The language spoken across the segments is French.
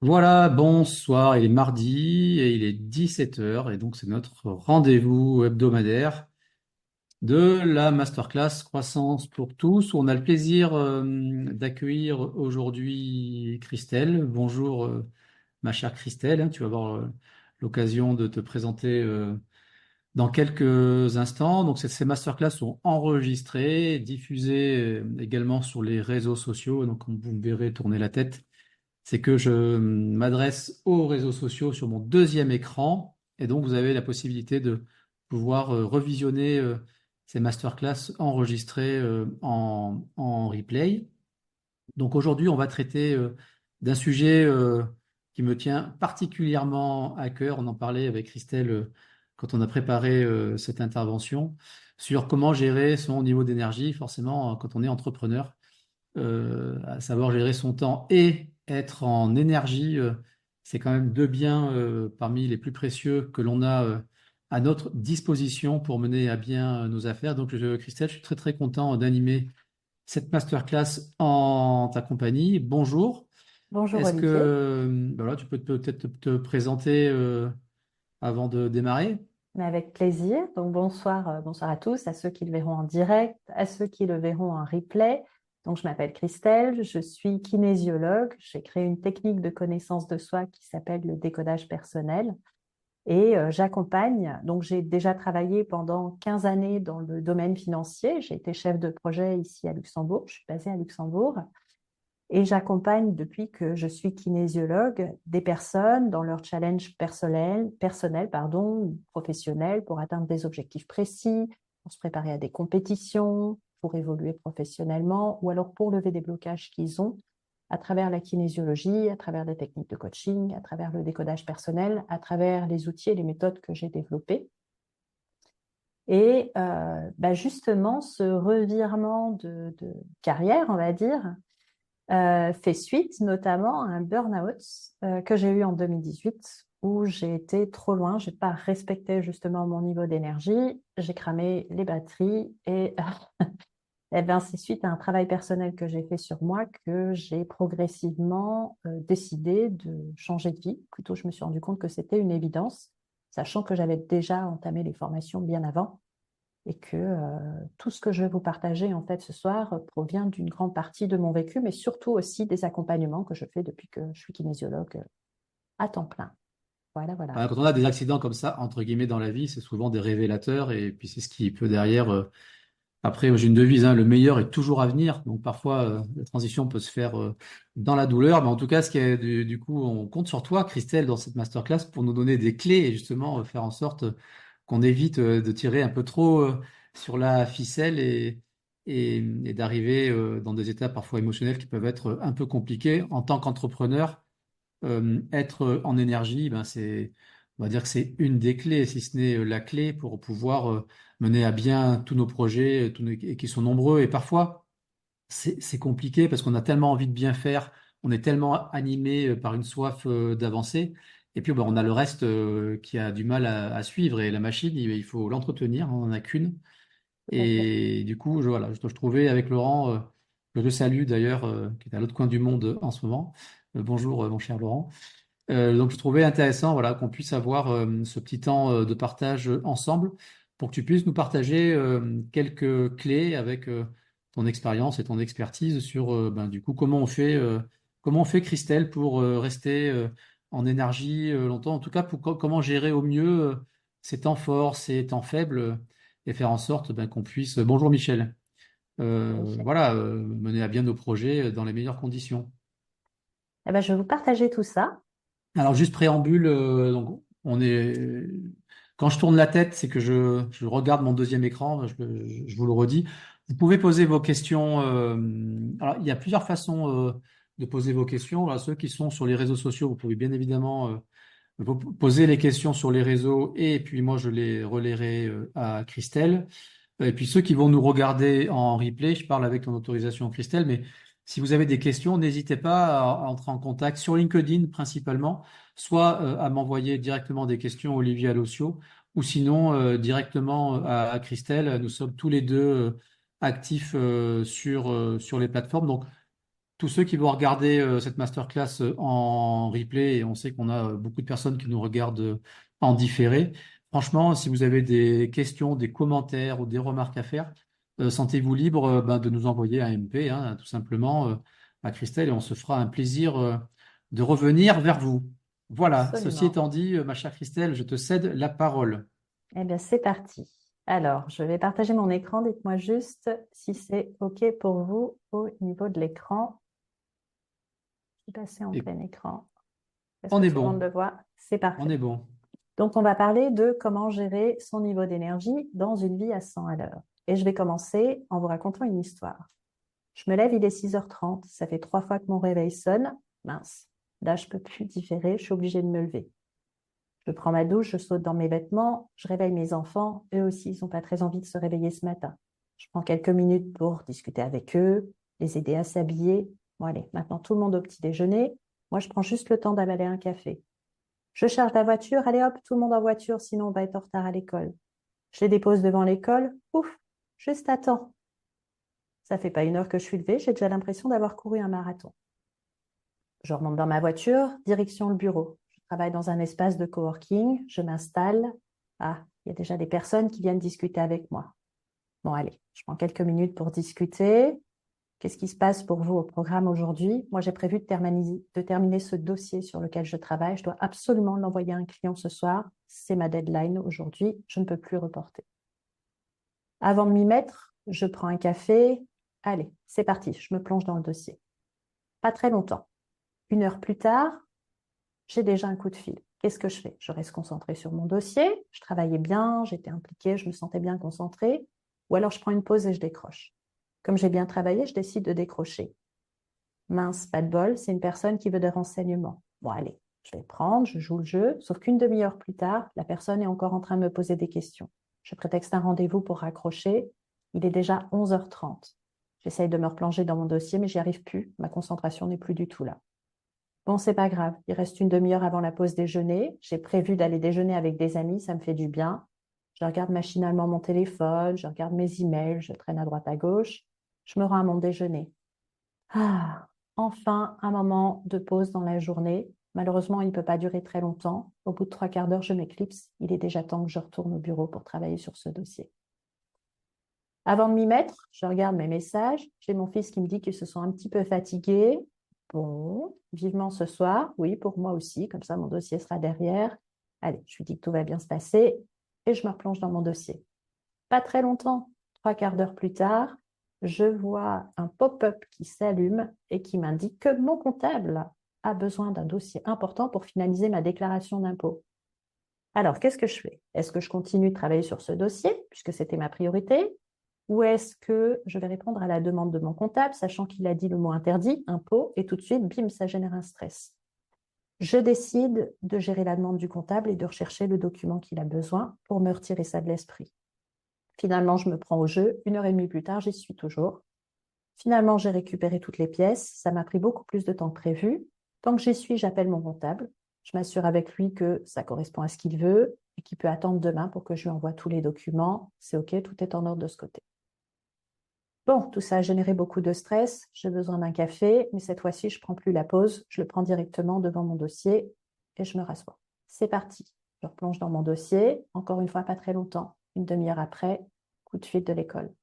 Voilà, bonsoir, il est mardi et il est 17 heures et donc c'est notre rendez-vous hebdomadaire de la masterclass Croissance pour tous où on a le plaisir d'accueillir aujourd'hui Christelle. Bonjour ma chère Christelle. Tu vas avoir l'occasion de te présenter dans quelques instants. Donc ces masterclass sont enregistrées, diffusées également sur les réseaux sociaux, donc vous me verrez tourner la tête, c'est que je m'adresse aux réseaux sociaux sur mon deuxième écran et donc vous avez la possibilité de pouvoir revisionner ces masterclass enregistrées en replay. Donc aujourd'hui, on va traiter d'un sujet qui me tient particulièrement à cœur. On en parlait avec Christelle quand on a préparé cette intervention sur comment gérer son niveau d'énergie, forcément quand on est entrepreneur, à savoir gérer son temps et être en énergie, c'est quand même deux biens parmi les plus précieux que l'on a à notre disposition pour mener à bien nos affaires. Donc, Christelle, je suis très très content d'animer cette masterclass en ta compagnie. Bonjour. Bonjour Est-ce que Olivier, voilà, tu peux peut-être te présenter avant de démarrer? mais avec plaisir. Donc bonsoir, bonsoir à tous, à ceux qui le verront en direct, à ceux qui le verront en replay. Donc je m'appelle Christelle, je suis kinésiologue. J'ai créé une technique de connaissance de soi qui s'appelle le décodage personnel et j'accompagne. Donc j'ai déjà travaillé pendant 15 années dans le domaine financier. J'ai été chef de projet ici à Luxembourg. Je suis basée à Luxembourg. Et j'accompagne depuis que je suis kinésiologue des personnes dans leur challenge personnel, professionnel, pour atteindre des objectifs précis, pour se préparer à des compétitions, pour évoluer professionnellement, ou alors pour lever des blocages qu'ils ont à travers la kinésiologie, à travers des techniques de coaching, à travers le décodage personnel, à travers les outils et les méthodes que j'ai développés. Et justement, ce revirement de carrière, on va dire, fait suite notamment à un burn-out que j'ai eu en 2018 où j'ai été trop loin, j'ai pas respecté justement mon niveau d'énergie, j'ai cramé les batteries et eh bien, c'est suite à un travail personnel que j'ai fait sur moi que j'ai progressivement décidé de changer de vie. Plutôt, je me suis rendu compte que c'était une évidence, sachant que j'avais déjà entamé les formations bien avant et que tout ce que je vais vous partager en fait ce soir provient d'une grande partie de mon vécu, mais surtout aussi des accompagnements que je fais depuis que je suis kinésiologue à temps plein. Voilà, voilà. Quand on a des accidents comme ça, entre guillemets, dans la vie, c'est souvent des révélateurs et puis c'est ce qui peut derrière. Après, j'ai une devise, hein, le meilleur est toujours à venir. Donc parfois, la transition peut se faire dans la douleur. Mais en tout cas, ce qui est du coup, on compte sur toi, Christelle, dans cette masterclass pour nous donner des clés et justement faire en sorte qu'on évite de tirer un peu trop sur la ficelle et d'arriver dans des états parfois émotionnels qui peuvent être un peu compliqués. En tant qu'entrepreneur, être en énergie, ben on va dire que c'est une des clés, si ce n'est la clé pour pouvoir mener à bien tous nos projets, et qui sont nombreux. Et parfois, c'est compliqué parce qu'on a tellement envie de bien faire, on est tellement animé par une soif d'avancer. Et puis, ben, on a le reste qui a du mal à suivre. Et la machine, il faut l'entretenir, on n'en a qu'une. Tout à fait. Et du coup, je trouvais avec Laurent, que je salue d'ailleurs, qui est à l'autre coin du monde en ce moment. Bonjour, mon cher Laurent. Donc, je trouvais intéressant, voilà, qu'on puisse avoir ce petit temps de partage ensemble pour que tu puisses nous partager quelques clés avec ton expérience et ton expertise sur, ben, du coup, comment on fait, Christelle, pour rester en énergie longtemps, en tout cas, pour comment gérer au mieux ces temps forts, ces temps faibles, et faire en sorte ben, qu'on puisse, bonjour Michel, voilà, mener à bien nos projets dans les meilleures conditions. Eh ben, je vais vous partager tout ça. Alors, juste préambule, donc quand je tourne la tête, c'est que je regarde mon deuxième écran, je vous le redis. Vous pouvez poser vos questions. Alors, il y a plusieurs façons de poser vos questions. Alors, ceux qui sont sur les réseaux sociaux, vous pouvez bien évidemment vous poser les questions sur les réseaux et puis moi, je les relayerai à Christelle. Et puis ceux qui vont nous regarder en replay, je parle avec ton autorisation, Christelle, mais si vous avez des questions, n'hésitez pas à entrer en contact sur LinkedIn principalement, soit à m'envoyer directement des questions, Olivier Alossio, ou sinon directement à Christelle. Nous sommes tous les deux actifs sur les plateformes. Donc, tous ceux qui vont regarder cette masterclass en replay, et on sait qu'on a beaucoup de personnes qui nous regardent en différé. Franchement, si vous avez des questions, des commentaires ou des remarques à faire, sentez-vous libre de nous envoyer un MP, hein, tout simplement, à Christelle, et on se fera un plaisir de revenir vers vous. Voilà, ceci Absolument. étant dit, ma chère Christelle, je te cède la parole. Eh bien, c'est parti. Alors, je vais partager mon écran. Dites-moi juste si c'est OK pour vous au niveau de l'écran. Je vais passer en Et plein écran. Est-ce on que est tout le monde bon, le voit? C'est on parfait. est bon. Donc, on va parler de comment gérer son niveau d'énergie dans une vie à 100 à l'heure. Et je vais commencer en vous racontant une histoire. Je me lève, il est 6h30. Ça fait 3 fois que mon réveil sonne. Mince. Là, je peux plus différer. Je suis obligée de me lever. Je prends ma douche, je saute dans mes vêtements, je réveille mes enfants. Eux aussi, ils n'ont pas très envie de se réveiller ce matin. Je prends quelques minutes pour discuter avec eux, les aider à s'habiller. Bon, allez, maintenant tout le monde au petit déjeuner. Moi, je prends juste le temps d'avaler un café. Je charge la voiture. Allez hop, tout le monde en voiture, sinon on va être en retard à l'école. Je les dépose devant l'école. Ouf, juste à temps. Ça fait pas 1 heure que je suis levée, j'ai déjà l'impression d'avoir couru un marathon. Je remonte dans ma voiture, direction le bureau. Je travaille dans un espace de coworking, je m'installe. Ah, il y a déjà des personnes qui viennent discuter avec moi. Bon, allez, je prends quelques minutes pour discuter. Qu'est-ce qui se passe pour vous au programme aujourd'hui? Moi, j'ai prévu de terminer ce dossier sur lequel je travaille. Je dois absolument l'envoyer à un client ce soir. C'est ma deadline aujourd'hui. Je ne peux plus reporter. Avant de m'y mettre, je prends un café. Allez, c'est parti. Je me plonge dans le dossier. Pas très longtemps. 1 heure plus tard, j'ai déjà un coup de fil. Qu'est-ce que je fais? Je reste concentrée sur mon dossier. Je travaillais bien, j'étais impliquée, je me sentais bien concentrée. Ou alors je prends une pause et je décroche. Comme j'ai bien travaillé, je décide de décrocher. Mince, pas de bol, c'est une personne qui veut des renseignements. Bon, allez, je vais prendre, je joue le jeu, sauf qu'une demi-heure plus tard, la personne est encore en train de me poser des questions. Je prétexte un rendez-vous pour raccrocher. Il est déjà 11h30. J'essaye de me replonger dans mon dossier, mais j'y arrive plus. Ma concentration n'est plus du tout là. Bon, c'est pas grave. Il reste une demi-heure avant la pause déjeuner. J'ai prévu d'aller déjeuner avec des amis, ça me fait du bien. Je regarde machinalement mon téléphone, je regarde mes emails, je traîne à droite à gauche. Je me rends à mon déjeuner. Ah, enfin, un moment de pause dans la journée. Malheureusement, il ne peut pas durer très longtemps. Au bout de 3 quarts d'heure, je m'éclipse. Il est déjà temps que je retourne au bureau pour travailler sur ce dossier. Avant de m'y mettre, je regarde mes messages. J'ai mon fils qui me dit qu'ils se sont un petit peu fatigués. Bon, vivement ce soir. Oui, pour moi aussi. Comme ça, mon dossier sera derrière. Allez, je lui dis que tout va bien se passer et je me replonge dans mon dossier. Pas très longtemps, 3 quarts d'heure plus tard, je vois un pop-up qui s'allume et qui m'indique que mon comptable a besoin d'un dossier important pour finaliser ma déclaration d'impôt. Alors, qu'est-ce que je fais? Est-ce que je continue de travailler sur ce dossier, puisque c'était ma priorité, ou est-ce que je vais répondre à la demande de mon comptable, sachant qu'il a dit le mot interdit, impôt, et tout de suite, bim, ça génère un stress. Je décide de gérer la demande du comptable et de rechercher le document qu'il a besoin pour me retirer ça de l'esprit. Finalement, je me prends au jeu. 1 heure et demie plus tard, j'y suis toujours. Finalement, j'ai récupéré toutes les pièces. Ça m'a pris beaucoup plus de temps que prévu. Tant que j'y suis, j'appelle mon comptable. Je m'assure avec lui que ça correspond à ce qu'il veut et qu'il peut attendre demain pour que je lui envoie tous les documents. C'est OK, tout est en ordre de ce côté. Bon, tout ça a généré beaucoup de stress. J'ai besoin d'un café, mais cette fois-ci, je ne prends plus la pause. Je le prends directement devant mon dossier et je me rassois. C'est parti. Je replonge dans mon dossier. Encore une fois, pas très longtemps. Une demi-heure après, coup de fil de l'école.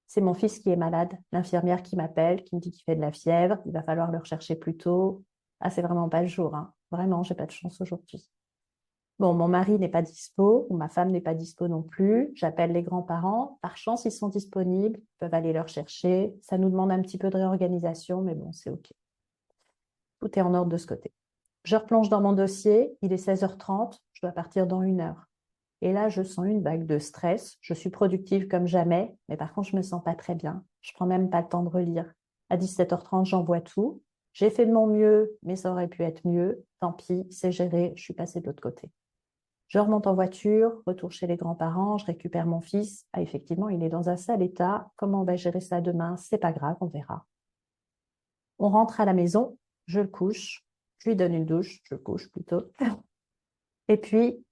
C'est mon fils qui est malade, l'infirmière qui m'appelle, qui me dit qu'il fait de la fièvre, il va falloir le rechercher plus tôt. Ah, c'est vraiment pas le jour, hein. Vraiment, j'ai pas de chance aujourd'hui. Bon, mon mari n'est pas dispo, ou ma femme n'est pas dispo non plus. J'appelle les grands-parents. Par chance, ils sont disponibles, ils peuvent aller le rechercher. Ça nous demande un petit peu de réorganisation, mais bon, c'est OK. Tout est en ordre de ce côté. Je replonge dans mon dossier, il est 16h30, je dois partir dans 1 heure. Et là, je sens une vague de stress. Je suis productive comme jamais, mais par contre, je me sens pas très bien. Je prends même pas le temps de relire. À 17h30, j'envoie tout. J'ai fait de mon mieux, mais ça aurait pu être mieux. Tant pis, c'est géré, je suis passée de l'autre côté. Je remonte en voiture, retour chez les grands-parents, je récupère mon fils. Ah, effectivement, il est dans un sale état. Comment on va gérer ça demain? C'est pas grave, on verra. On rentre à la maison, je le couche, je lui donne une douche, je le couche plutôt. Et puis,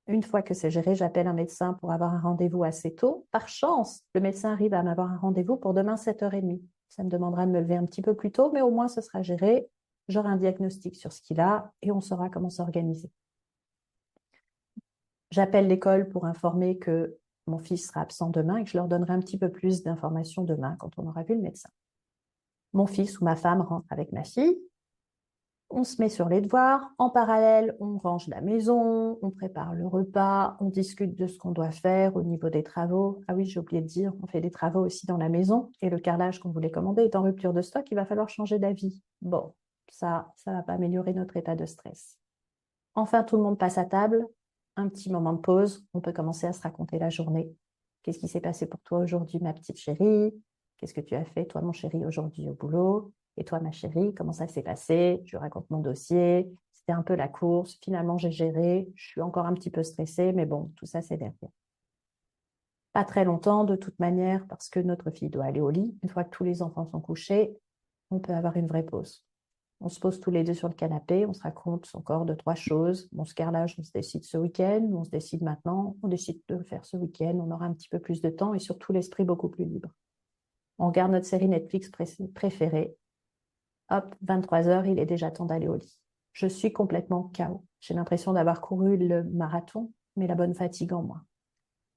une fois que c'est géré, j'appelle un médecin pour avoir un rendez-vous assez tôt. Par chance, le médecin arrive à m'avoir un rendez-vous pour demain 7h30. Ça me demandera de me lever un petit peu plus tôt, mais au moins ce sera géré. J'aurai un diagnostic sur ce qu'il a et on saura comment s'organiser. J'appelle l'école pour informer que mon fils sera absent demain et que je leur donnerai un petit peu plus d'informations demain quand on aura vu le médecin. Mon fils ou ma femme rentre avec ma fille. On se met sur les devoirs. En parallèle, on range la maison, on prépare le repas, on discute de ce qu'on doit faire au niveau des travaux. Ah oui, j'ai oublié de dire, on fait des travaux aussi dans la maison et le carrelage qu'on voulait commander est en rupture de stock, il va falloir changer d'avis. Bon, ça va pas améliorer notre état de stress. Enfin, tout le monde passe à table, un petit moment de pause, on peut commencer à se raconter la journée. Qu'est-ce qui s'est passé pour toi aujourd'hui, ma petite chérie? Qu'est-ce que tu as fait, toi, mon chéri, aujourd'hui au boulot? Et toi, ma chérie, comment ça s'est passé? Je raconte mon dossier. C'était un peu la course. Finalement, j'ai géré. Je suis encore un petit peu stressée, mais bon, tout ça, c'est derrière. Pas très longtemps, de toute manière, parce que notre fille doit aller au lit. Une fois que tous les enfants sont couchés, on peut avoir une vraie pause. On se pose tous les deux sur le canapé, on se raconte encore deux, trois choses. Bon, ce carrelage, on se décide ce week-end, on se décide maintenant, on décide de le faire ce week-end, on aura un petit peu plus de temps et surtout l'esprit beaucoup plus libre. On regarde notre série Netflix préférée. Hop, 23 heures, il est déjà temps d'aller au lit. Je suis complètement KO. J'ai l'impression d'avoir couru le marathon, mais la bonne fatigue en moi.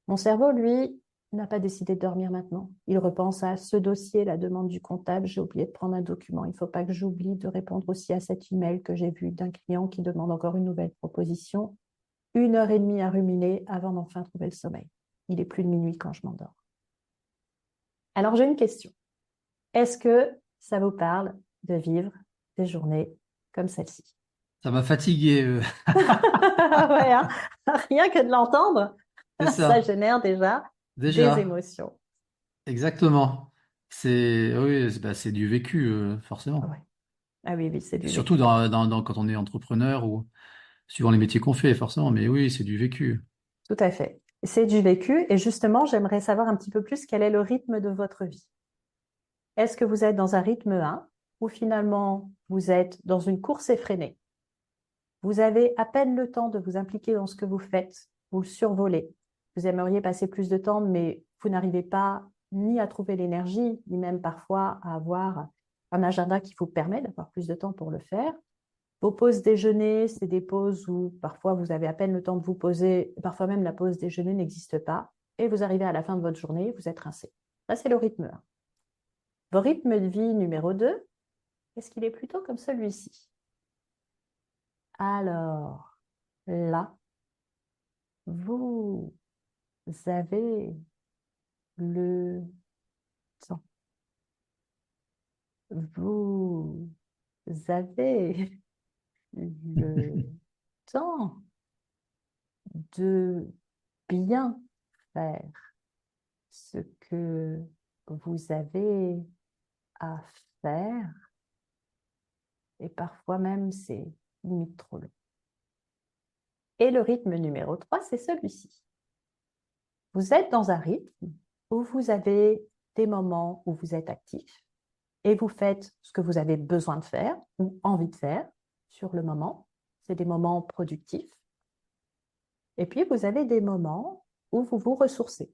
Mon cerveau, lui, n'a pas décidé de dormir maintenant. Il repense à ce dossier, la demande du comptable. J'ai oublié de prendre un document. Il ne faut pas que j'oublie de répondre aussi à cet email que j'ai vu d'un client qui demande encore une nouvelle proposition. 1 heure et demie à ruminer avant d'enfin trouver le sommeil. Il est plus de minuit quand je m'endors. Alors j'ai une question. Est-ce que ça vous parle de vivre des journées comme celle-ci? Ça m'a fatigué. Ouais, hein. Rien que de l'entendre, C'est ça ça. génère déjà des Déjà, émotions. exactement. Oui, c'est du vécu, Ah forcément. ouais. Ah oui, oui, c'est du Surtout vécu. quand on est entrepreneur ou suivant les métiers qu'on fait, forcément. Mais oui, c'est du vécu. Tout à fait. C'est du vécu et justement, j'aimerais savoir un petit peu plus quel est le rythme de votre vie. Est-ce que vous êtes dans un rythme 1 ou finalement vous êtes dans une course effrénée? Vous avez à peine le temps de vous impliquer dans ce que vous faites, vous survolez. Vous aimeriez passer plus de temps, mais vous n'arrivez pas ni à trouver l'énergie, ni même parfois à avoir un agenda qui vous permet d'avoir plus de temps pour le faire. Vos pauses déjeuner, c'est des pauses où parfois vous avez à peine le temps de vous poser, parfois même la pause déjeuner n'existe pas, et vous arrivez à la fin de votre journée, vous êtes rincé. Ça, c'est le rythme 1. Votre rythme de vie numéro 2, est-ce qu'il est plutôt comme celui-ci? Alors, là, vous avez le temps. Vous avez le temps de bien faire ce que vous avez à faire et parfois même c'est limite trop long. Et le rythme numéro 3, c'est celui-ci. Vous êtes dans un rythme où vous avez des moments où vous êtes actif et vous faites ce que vous avez besoin de faire ou envie de faire sur le moment. C'est des moments productifs. Et puis, vous avez des moments où vous vous ressourcez.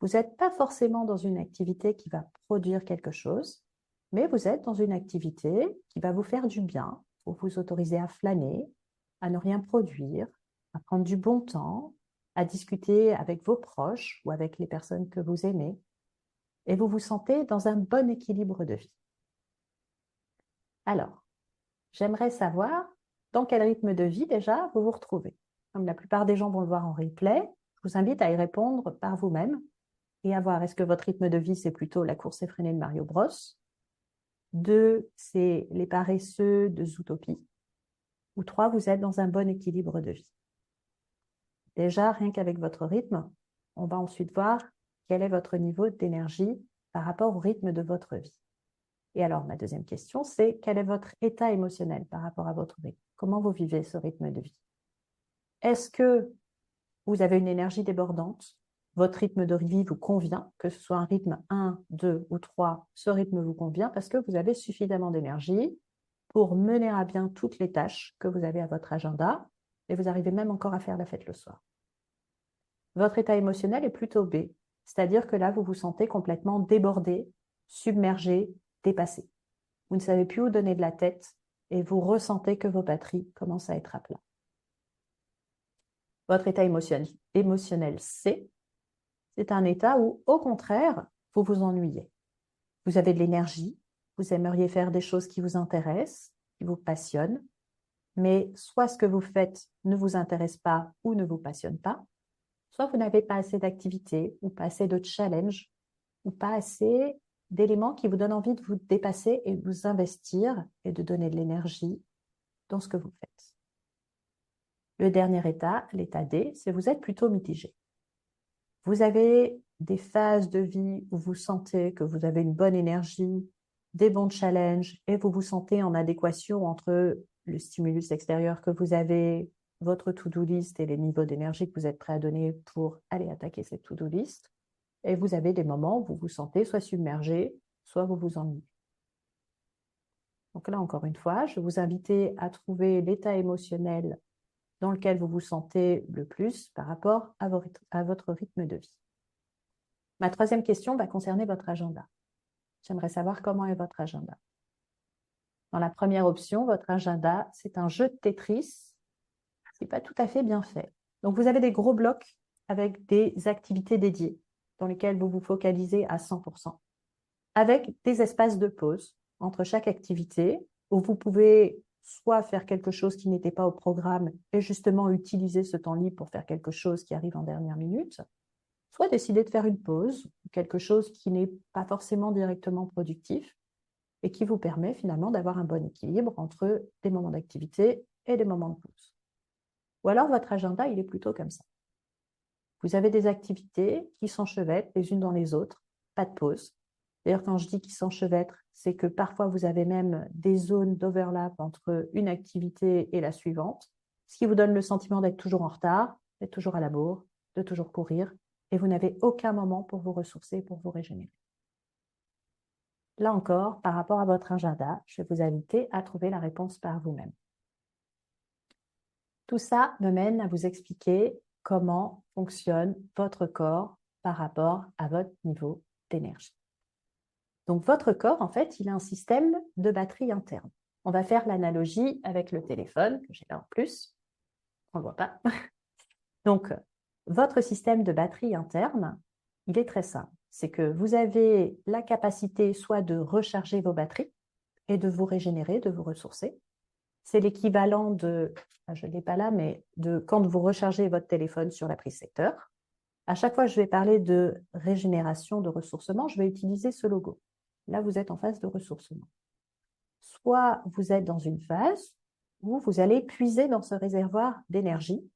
Vous n'êtes pas forcément dans une activité qui va produire quelque chose, mais vous êtes dans une activité qui va vous faire du bien, pour vous autoriser à flâner, à ne rien produire, à prendre du bon temps, à discuter avec vos proches ou avec les personnes que vous aimez, et vous vous sentez dans un bon équilibre de vie. Alors, j'aimerais savoir dans quel rythme de vie déjà vous vous retrouvez. Comme la plupart des gens vont le voir en replay, je vous invite à y répondre par vous-même et à voir est-ce que votre rythme de vie, c'est plutôt la course effrénée de Mario Bros. 2, c'est les paresseux de Zootopie. Ou 3, vous êtes dans un bon équilibre de vie. Déjà, rien qu'avec votre rythme, on va ensuite voir quel est votre niveau d'énergie par rapport au rythme de votre vie. Et alors, ma deuxième question, c'est quel est votre état émotionnel par rapport à votre rythme? Comment vous vivez ce rythme de vie? Est-ce que vous avez une énergie débordante? Votre rythme de vie vous convient, que ce soit un rythme 1, 2 ou 3, ce rythme vous convient parce que vous avez suffisamment d'énergie pour mener à bien toutes les tâches que vous avez à votre agenda et vous arrivez même encore à faire la fête le soir. Votre état émotionnel est plutôt B, c'est-à-dire que là, vous vous sentez complètement débordé submergé, dépassé. Vous ne savez plus où donner de la tête et vous ressentez que vos batteries commencent à être à plat. Votre état émotionnel C, c'est un état où, au contraire, vous vous ennuyez. Vous avez de l'énergie, vous aimeriez faire des choses qui vous intéressent, qui vous passionnent, mais soit ce que vous faites ne vous intéresse pas ou ne vous passionne pas, soit vous n'avez pas assez d'activités ou pas assez de challenge ou pas assez d'éléments qui vous donnent envie de vous dépasser et de vous investir et de donner de l'énergie dans ce que vous faites. Le dernier état, l'état D, c'est vous êtes plutôt mitigé. Vous avez des phases de vie où vous sentez que vous avez une bonne énergie, des bons challenges et vous vous sentez en adéquation entre le stimulus extérieur que vous avez, votre to-do list et les niveaux d'énergie que vous êtes prêt à donner pour aller attaquer cette to-do list. Et vous avez des moments où vous vous sentez soit submergé, soit vous vous ennuyez. Donc là, encore une fois, je vais vous inviter à trouver l'état émotionnel dans lequel vous vous sentez le plus par rapport à votre rythme de vie. Ma troisième question va concerner votre agenda. J'aimerais savoir comment est votre agenda. Dans la première option, votre agenda, c'est un jeu de Tetris. Ce n'est pas tout à fait bien fait. Donc, vous avez des gros blocs avec des activités dédiées dans lesquelles vous vous focalisez à 100%, avec des espaces de pause entre chaque activité où vous pouvez soit faire quelque chose qui n'était pas au programme et justement utiliser ce temps libre pour faire quelque chose qui arrive en dernière minute, soit décider de faire une pause, quelque chose qui n'est pas forcément directement productif et qui vous permet finalement d'avoir un bon équilibre entre des moments d'activité et des moments de pause. Ou alors votre agenda, il est plutôt comme ça. Vous avez des activités qui s'enchevêtrent les unes dans les autres, pas de pause. D'ailleurs, quand je dis qu'ils s'enchevêtrent, c'est que parfois vous avez même des zones d'overlap entre une activité et la suivante, ce qui vous donne le sentiment d'être toujours en retard, d'être toujours à la bourre, de toujours courir, et vous n'avez aucun moment pour vous ressourcer, pour vous régénérer. Là encore, par rapport à votre agenda, je vais vous inviter à trouver la réponse par vous-même. Tout ça me mène à vous expliquer comment fonctionne votre corps par rapport à votre niveau d'énergie. Donc, votre corps, en fait, il a un système de batterie interne. On va faire l'analogie avec le téléphone, que j'ai là en plus. On ne le voit pas. Donc, votre système de batterie interne, il est très simple. C'est que vous avez la capacité soit de recharger vos batteries et de vous régénérer, de vous ressourcer. C'est l'équivalent de, je ne l'ai pas là, mais de quand vous rechargez votre téléphone sur la prise secteur. À chaque fois que je vais parler de régénération, de ressourcement, je vais utiliser ce logo. Là, vous êtes en phase de ressourcement. Soit vous êtes dans une phase où vous allez puiser dans ce réservoir d'énergie.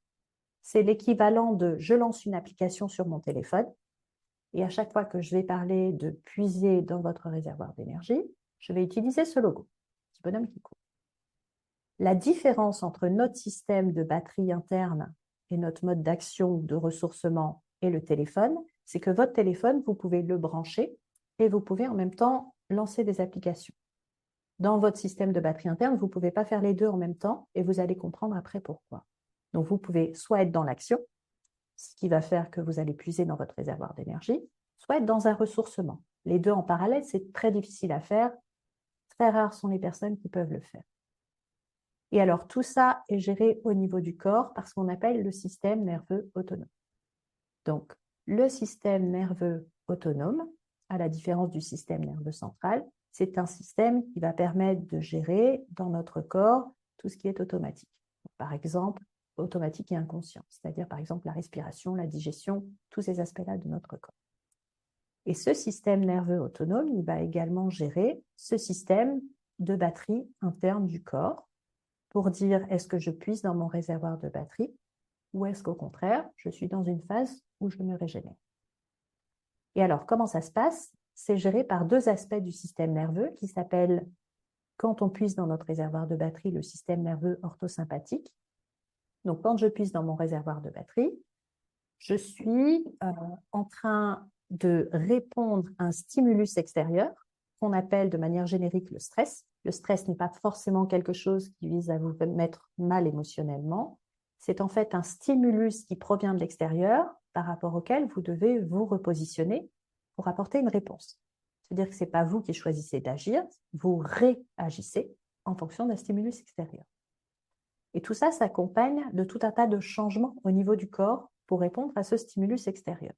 C'est l'équivalent de je lance une application sur mon téléphone et à chaque fois que je vais parler de puiser dans votre réservoir d'énergie, je vais utiliser ce logo, petit bonhomme qui court. La différence entre notre système de batterie interne et notre mode d'action de ressourcement et le téléphone, c'est que votre téléphone, vous pouvez le brancher et vous pouvez en même temps lancer des applications. Dans votre système de batterie interne, vous ne pouvez pas faire les deux en même temps et vous allez comprendre après pourquoi. Donc, vous pouvez soit être dans l'action, ce qui va faire que vous allez puiser dans votre réservoir d'énergie, soit être dans un ressourcement. Les deux en parallèle, c'est très difficile à faire. Très rares sont les personnes qui peuvent le faire. Et alors, tout ça est géré au niveau du corps par ce qu'on appelle le système nerveux autonome. Donc, le système nerveux autonome, à la différence du système nerveux central, c'est un système qui va permettre de gérer dans notre corps tout ce qui est automatique. Par exemple, automatique et inconscient, c'est-à-dire par exemple la respiration, la digestion, tous ces aspects-là de notre corps. Et ce système nerveux autonome, il va également gérer ce système de batterie interne du corps pour dire est-ce que je puise dans mon réservoir de batterie ou est-ce qu'au contraire, je suis dans une phase où je me régénère. Et alors, comment ça se passe? C'est géré par deux aspects du système nerveux qui s'appellent, quand on puise dans notre réservoir de batterie, le système nerveux orthosympathique. Donc, quand je puise dans mon réservoir de batterie, je suis en train de répondre à un stimulus extérieur qu'on appelle de manière générique le stress. Le stress n'est pas forcément quelque chose qui vise à vous mettre mal émotionnellement. C'est en fait un stimulus qui provient de l'extérieur par rapport auquel vous devez vous repositionner pour apporter une réponse. C'est-à-dire que ce n'est pas vous qui choisissez d'agir, vous réagissez en fonction d'un stimulus extérieur. Et tout ça s'accompagne de tout un tas de changements au niveau du corps pour répondre à ce stimulus extérieur.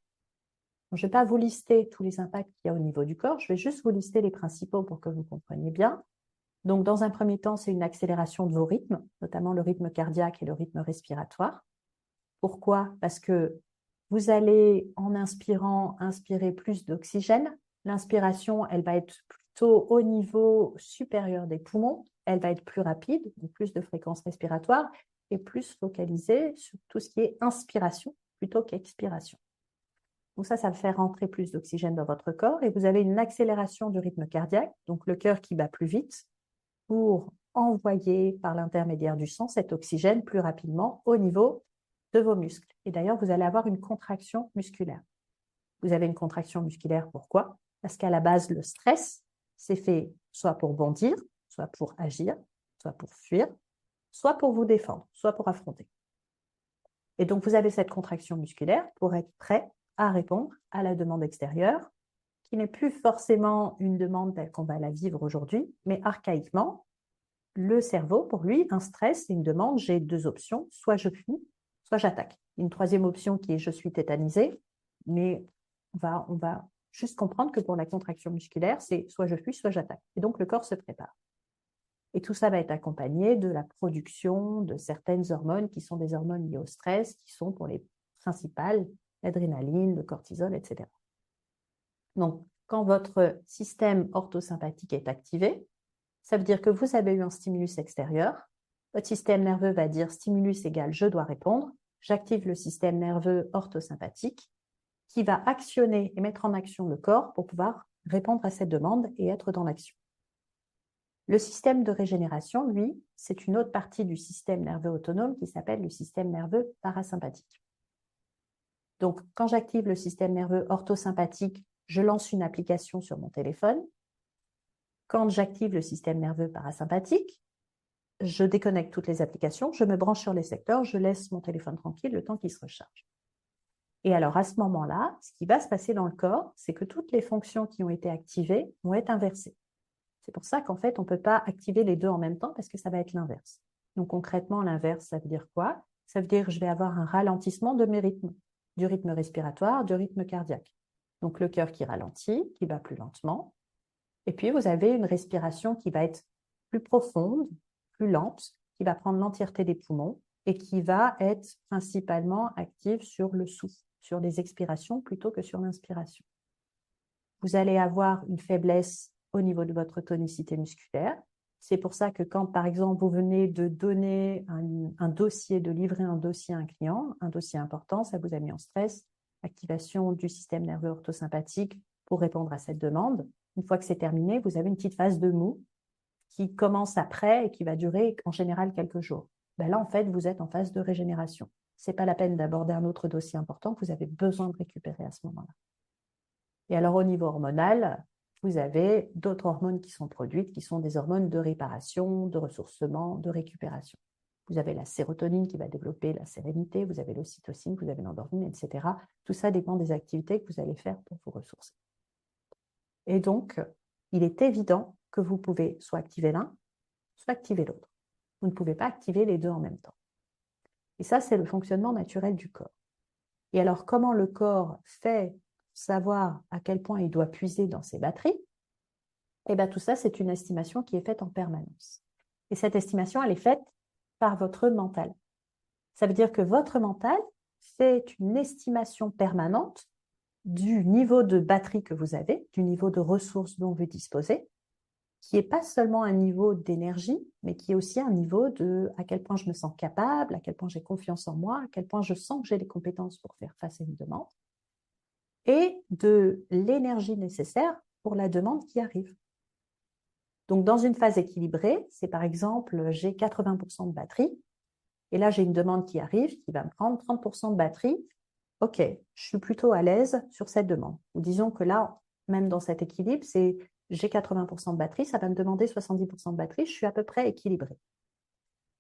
Je ne vais pas vous lister tous les impacts qu'il y a au niveau du corps, je vais juste vous lister les principaux pour que vous compreniez bien. Donc, dans un premier temps, c'est une accélération de vos rythmes, notamment le rythme cardiaque et le rythme respiratoire. Pourquoi? Parce que vous allez, en inspirant, inspirer plus d'oxygène. L'inspiration, elle va être plutôt au niveau supérieur des poumons. Elle va être plus rapide, donc plus de fréquence respiratoire et plus focalisée sur tout ce qui est inspiration plutôt qu'expiration. Donc ça va faire rentrer plus d'oxygène dans votre corps et vous avez une accélération du rythme cardiaque, donc le cœur qui bat plus vite pour envoyer par l'intermédiaire du sang cet oxygène plus rapidement au niveau de vos muscles. Et d'ailleurs, vous allez avoir une contraction musculaire. Vous avez une contraction musculaire, pourquoi? Parce qu'à la base, le stress, c'est fait soit pour bondir, soit pour agir, soit pour fuir, soit pour vous défendre, soit pour affronter. Et donc, vous avez cette contraction musculaire pour être prêt à répondre à la demande extérieure, qui n'est plus forcément une demande telle qu'on va la vivre aujourd'hui, mais archaïquement, le cerveau, pour lui, un stress, c'est une demande, j'ai deux options, soit je fuis, soit j'attaque. Une troisième option qui est je suis tétanisé, mais on va juste comprendre que pour la contraction musculaire, c'est soit je fuis, soit j'attaque. Et donc, le corps se prépare. Et tout ça va être accompagné de la production de certaines hormones qui sont des hormones liées au stress, qui sont pour les principales, l'adrénaline, le cortisol, etc. Donc, quand votre système orthosympathique est activé, ça veut dire que vous avez eu un stimulus extérieur. Votre système nerveux va dire stimulus égale je dois répondre. J'active le système nerveux orthosympathique qui va actionner et mettre en action le corps pour pouvoir répondre à cette demande et être dans l'action. Le système de régénération, lui, c'est une autre partie du système nerveux autonome qui s'appelle le système nerveux parasympathique. Donc, quand j'active le système nerveux orthosympathique, je lance une application sur mon téléphone. Quand j'active le système nerveux parasympathique, je déconnecte toutes les applications, je me branche sur les secteurs, je laisse mon téléphone tranquille le temps qu'il se recharge. Et alors, à ce moment-là, ce qui va se passer dans le corps, c'est que toutes les fonctions qui ont été activées vont être inversées. C'est pour ça qu'en fait, on ne peut pas activer les deux en même temps parce que ça va être l'inverse. Donc, concrètement, l'inverse, ça veut dire quoi? Ça veut dire que je vais avoir un ralentissement de mes rythmes, du rythme respiratoire, du rythme cardiaque. Donc, le cœur qui ralentit, qui bat plus lentement. Et puis, vous avez une respiration qui va être plus profonde, plus lente, qui va prendre l'entièreté des poumons et qui va être principalement active sur le souffle, sur les expirations plutôt que sur l'inspiration. Vous allez avoir une faiblesse au niveau de votre tonicité musculaire. C'est pour ça que quand, par exemple, vous venez de donner un dossier, de livrer un dossier à un client, un dossier important, ça vous a mis en stress, activation du système nerveux orthosympathique pour répondre à cette demande. Une fois que c'est terminé, vous avez une petite phase de mou qui commence après et qui va durer en général quelques jours. Ben là, en fait, vous êtes en phase de régénération. Ce n'est pas la peine d'aborder un autre dossier important que vous avez besoin de récupérer à ce moment-là. Et alors, au niveau hormonal, vous avez d'autres hormones qui sont produites, qui sont des hormones de réparation, de ressourcement, de récupération. Vous avez la sérotonine qui va développer la sérénité, vous avez l'ocytocine, vous avez l'endorphine, etc. Tout ça dépend des activités que vous allez faire pour vous ressourcer. Et donc, il est évident que vous pouvez soit activer l'un, soit activer l'autre. Vous ne pouvez pas activer les deux en même temps. Et ça, c'est le fonctionnement naturel du corps. Et alors, comment le corps fait savoir à quel point il doit puiser dans ses batteries? Eh bien, tout ça, c'est une estimation qui est faite en permanence. Et cette estimation, elle est faite par votre mental. Ça veut dire que votre mental fait une estimation permanente du niveau de batterie que vous avez, du niveau de ressources dont vous disposez, qui n'est pas seulement un niveau d'énergie, mais qui est aussi un niveau de à quel point je me sens capable, à quel point j'ai confiance en moi, à quel point je sens que j'ai les compétences pour faire face à une demande, et de l'énergie nécessaire pour la demande qui arrive. Donc, dans une phase équilibrée, c'est par exemple, j'ai 80% de batterie, et là, j'ai une demande qui arrive, qui va me prendre 30% de batterie. OK, je suis plutôt à l'aise sur cette demande. Ou disons que là, même dans cet équilibre, c'est j'ai 80% de batterie, ça va me demander 70% de batterie, je suis à peu près équilibrée.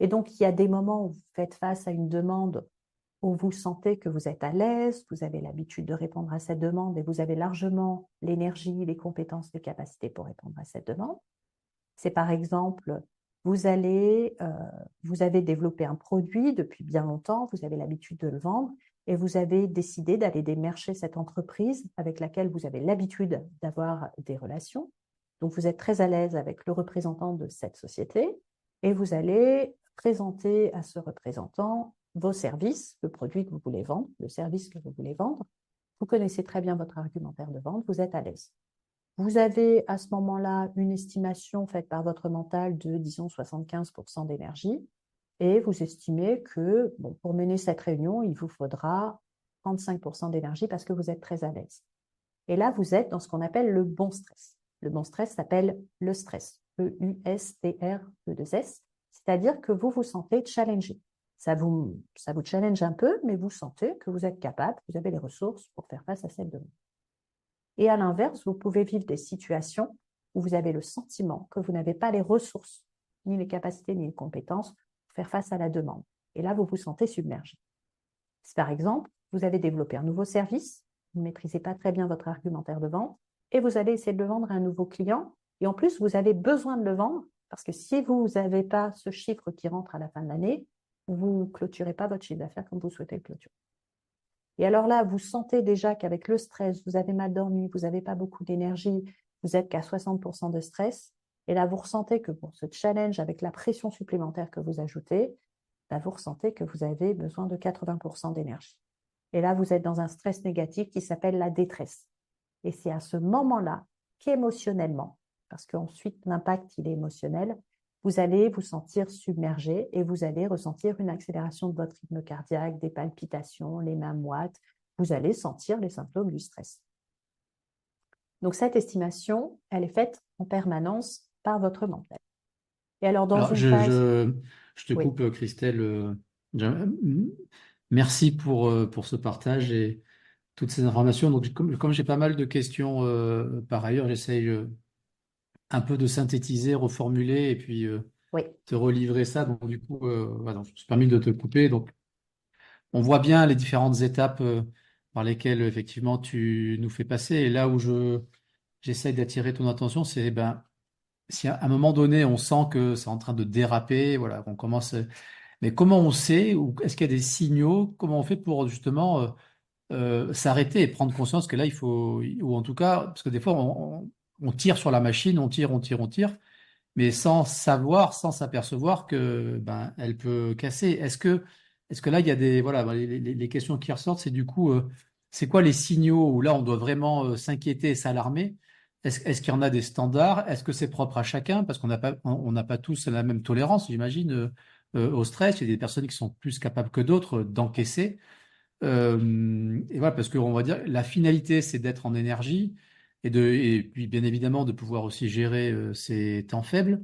Et donc, il y a des moments où vous faites face à une demande où vous sentez que vous êtes à l'aise, vous avez l'habitude de répondre à cette demande et vous avez largement l'énergie, les compétences, les capacités pour répondre à cette demande. C'est par exemple, vous avez développé un produit depuis bien longtemps, vous avez l'habitude de le vendre et vous avez décidé d'aller démarcher cette entreprise avec laquelle vous avez l'habitude d'avoir des relations. Donc, vous êtes très à l'aise avec le représentant de cette société et vous allez présenter à ce représentant vos services, le produit que vous voulez vendre, le service que vous voulez vendre. Vous connaissez très bien votre argumentaire de vente, vous êtes à l'aise. Vous avez à ce moment-là une estimation faite par votre mental de, disons, 75% d'énergie et vous estimez que bon, pour mener cette réunion, il vous faudra 35% d'énergie parce que vous êtes très à l'aise. Et là, vous êtes dans ce qu'on appelle le bon stress. Le bon stress s'appelle le stress, E-U-S-T-R-E-2-S, c'est-à-dire que vous vous sentez challengé. Ça vous challenge un peu, mais vous sentez que vous êtes capable, vous avez les ressources pour faire face à cette demande. Et à l'inverse, vous pouvez vivre des situations où vous avez le sentiment que vous n'avez pas les ressources, ni les capacités, ni les compétences pour faire face à la demande. Et là, vous vous sentez submergé. Si par exemple, vous avez développé un nouveau service, vous ne maîtrisez pas très bien votre argumentaire de vente, et vous allez essayer de le vendre à un nouveau client, et en plus, vous avez besoin de le vendre, parce que si vous n'avez pas ce chiffre qui rentre à la fin de l'année, vous ne clôturez pas votre chiffre d'affaires comme vous souhaitez le clôturer. Et alors là, vous sentez déjà qu'avec le stress, vous avez mal dormi, vous n'avez pas beaucoup d'énergie, vous êtes qu'à 60% de stress. Et là, vous ressentez que pour ce challenge, avec la pression supplémentaire que vous ajoutez, là, vous ressentez que vous avez besoin de 80% d'énergie. Et là, vous êtes dans un stress négatif qui s'appelle la détresse. Et c'est à ce moment-là qu'émotionnellement, parce qu'ensuite l'impact, il est émotionnel, vous allez vous sentir submergé et vous allez ressentir une accélération de votre rythme cardiaque, des palpitations, les mains moites. Vous allez sentir les symptômes du stress. Donc, cette estimation, elle est faite en permanence par votre mental. Et alors, dans Alors, une phase... je te Oui, coupe, Christelle. Merci pour ce partage et toutes ces informations. Donc, comme j'ai pas mal de questions par ailleurs, j'essaye un peu de synthétiser, reformuler et puis oui. te relivrer ça. Donc, du coup, voilà, je me suis permis de te couper. Donc, on voit bien les différentes étapes par lesquelles, effectivement, tu nous fais passer. Et là où j'essaye d'attirer ton attention, c'est ben, si à un moment donné, on sent que c'est en train de déraper, voilà, qu'on commence. Mais comment on sait, ou est-ce qu'il y a des signaux, comment on fait pour justement s'arrêter et prendre conscience que là, il faut, ou en tout cas, parce que des fois, on tire sur la machine, on tire, mais sans savoir, sans s'apercevoir que ben, elle peut casser. Est-ce que là, il y a des, voilà, ben, les questions qui ressortent, c'est du coup, c'est quoi les signaux où là, on doit vraiment s'inquiéter et s'alarmer? Est-ce qu'il y en a des standards? Est-ce que c'est propre à chacun? Parce on n'a pas tous la même tolérance, j'imagine, au stress. Il y a des personnes qui sont plus capables que d'autres d'encaisser. Et voilà, parce qu'on va dire, la finalité, c'est d'être en énergie et puis bien évidemment de pouvoir aussi gérer ses temps faibles.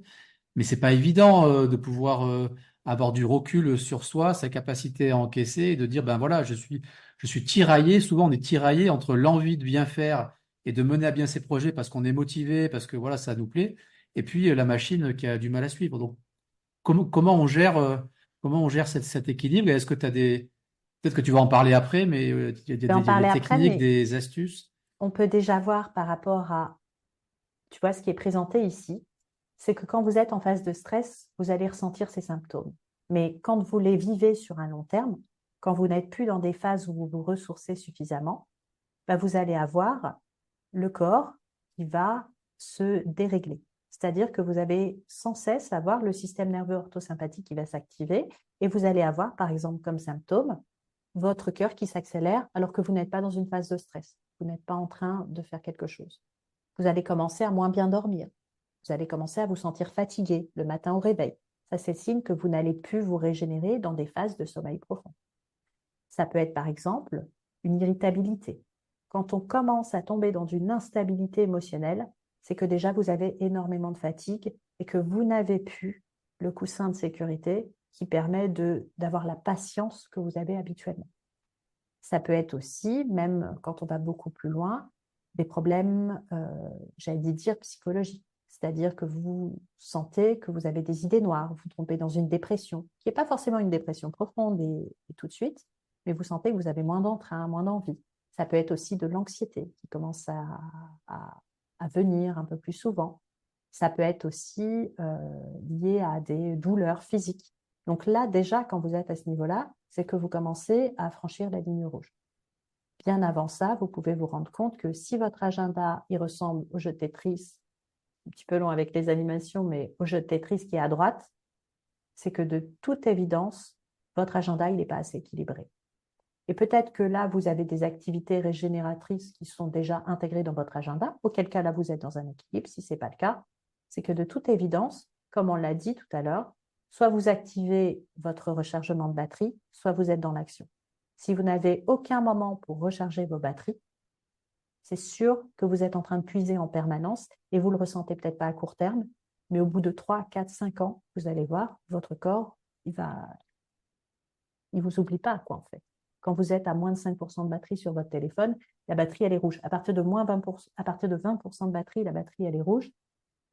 Mais c'est pas évident de pouvoir avoir du recul sur soi, sa capacité à encaisser et de dire, ben voilà, je suis tiraillé. Souvent, on est tiraillé entre l'envie de bien faire et de mener à bien ses projets parce qu'on est motivé, parce que voilà, ça nous plaît, et puis la machine qui a du mal à suivre. Donc, comment on gère cet équilibre? Et est-ce que tu as peut-être que tu vas en parler après, mais Je vais en il y a parler des après, techniques, mais des astuces. on peut déjà voir par rapport à, tu vois, ce qui est présenté ici, c'est que quand vous êtes en phase de stress, vous allez ressentir ces symptômes. Mais quand vous les vivez sur un long terme, quand vous n'êtes plus dans des phases où vous vous ressourcez suffisamment, bah, vous allez avoir le corps qui va se dérégler. C'est-à-dire que vous avez sans cesse avoir le système nerveux orthosympathique qui va s'activer et vous allez avoir, par exemple, comme symptôme, votre cœur qui s'accélère alors que vous n'êtes pas dans une phase de stress. Vous n'êtes pas en train de faire quelque chose. Vous allez commencer à moins bien dormir. Vous allez commencer à vous sentir fatigué le matin au réveil. Ça, c'est le signe que vous n'allez plus vous régénérer dans des phases de sommeil profond. Ça peut être par exemple une irritabilité. Quand on commence à tomber dans une instabilité émotionnelle, c'est que déjà vous avez énormément de fatigue et que vous n'avez plus le coussin de sécurité qui permet d'avoir la patience que vous avez habituellement. Ça peut être aussi, même quand on va beaucoup plus loin, des problèmes, j'allais dire, psychologiques. C'est-à-dire que vous sentez que vous avez des idées noires, vous tombez dans une dépression, qui n'est pas forcément une dépression profonde et tout de suite, mais vous sentez que vous avez moins d'entrain, moins d'envie. Ça peut être aussi de l'anxiété qui commence à venir un peu plus souvent. Ça peut être aussi lié à des douleurs physiques. Donc là, déjà, quand vous êtes à ce niveau-là, c'est que vous commencez à franchir la ligne rouge. Bien avant ça, vous pouvez vous rendre compte que si votre agenda, il ressemble au jeu de Tetris, un petit peu long avec les animations, mais au jeu de Tetris qui est à droite, c'est que de toute évidence, votre agenda, il n'est pas assez équilibré. Et peut-être que là, vous avez des activités régénératrices qui sont déjà intégrées dans votre agenda, auquel cas là, vous êtes dans un équilibre. Si ce n'est pas le cas, c'est que de toute évidence, comme on l'a dit tout à l'heure, soit vous activez votre rechargement de batterie, soit vous êtes dans l'action. Si vous n'avez aucun moment pour recharger vos batteries, c'est sûr que vous êtes en train de puiser en permanence et vous ne le ressentez peut-être pas à court terme, mais au bout de 3, 4, 5 ans, vous allez voir, votre corps, il vous oublie pas, quoi, en fait. Quand vous êtes à moins de 5% de batterie sur votre téléphone, la batterie, elle est rouge. À partir de moins 20%, à partir de 20% de batterie, la batterie, elle est rouge.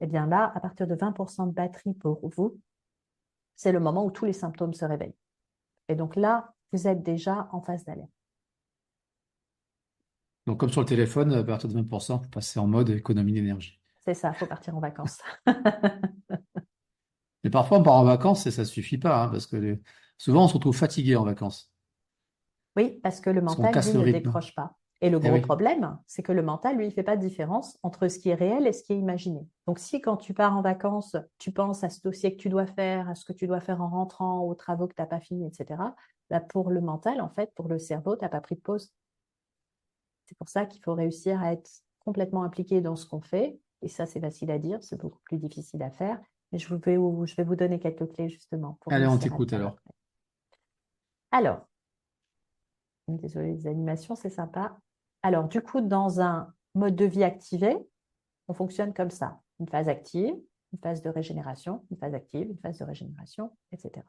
Eh bien là, à partir de 20% de batterie pour vous, c'est le moment où tous les symptômes se réveillent. Et donc là, vous êtes déjà en phase d'alerte. Donc, comme sur le téléphone, à partir de 20%, vous passez en mode économie d'énergie. C'est ça, il faut partir en vacances. Mais parfois, on part en vacances et ça suffit pas, hein, parce que souvent, on se retrouve fatigué en vacances, Oui, parce que le parce qu'on mental, casse lui, le ne rythme. décroche pas. Et le Eh gros oui. problème, c'est que le mental, lui, il ne fait pas de différence entre ce qui est réel et ce qui est imaginé. Donc, si quand tu pars en vacances, tu penses à ce dossier que tu dois faire, à ce que tu dois faire en rentrant, aux travaux que tu n'as pas fini, etc., bah, pour le mental, en fait, pour le cerveau, tu n'as pas pris de pause. C'est pour ça qu'il faut réussir à être complètement impliqué dans ce qu'on fait. Et ça, c'est facile à dire, c'est beaucoup plus difficile à faire. Mais je vais vous donner quelques clés, justement, pour Allez, on réussir à le t'écoute faire alors. après. Alors, désolée, les animations, c'est sympa. Alors, du coup, dans un mode de vie activé, on fonctionne comme ça. Une phase active, une phase de régénération, une phase active, une phase de régénération, etc.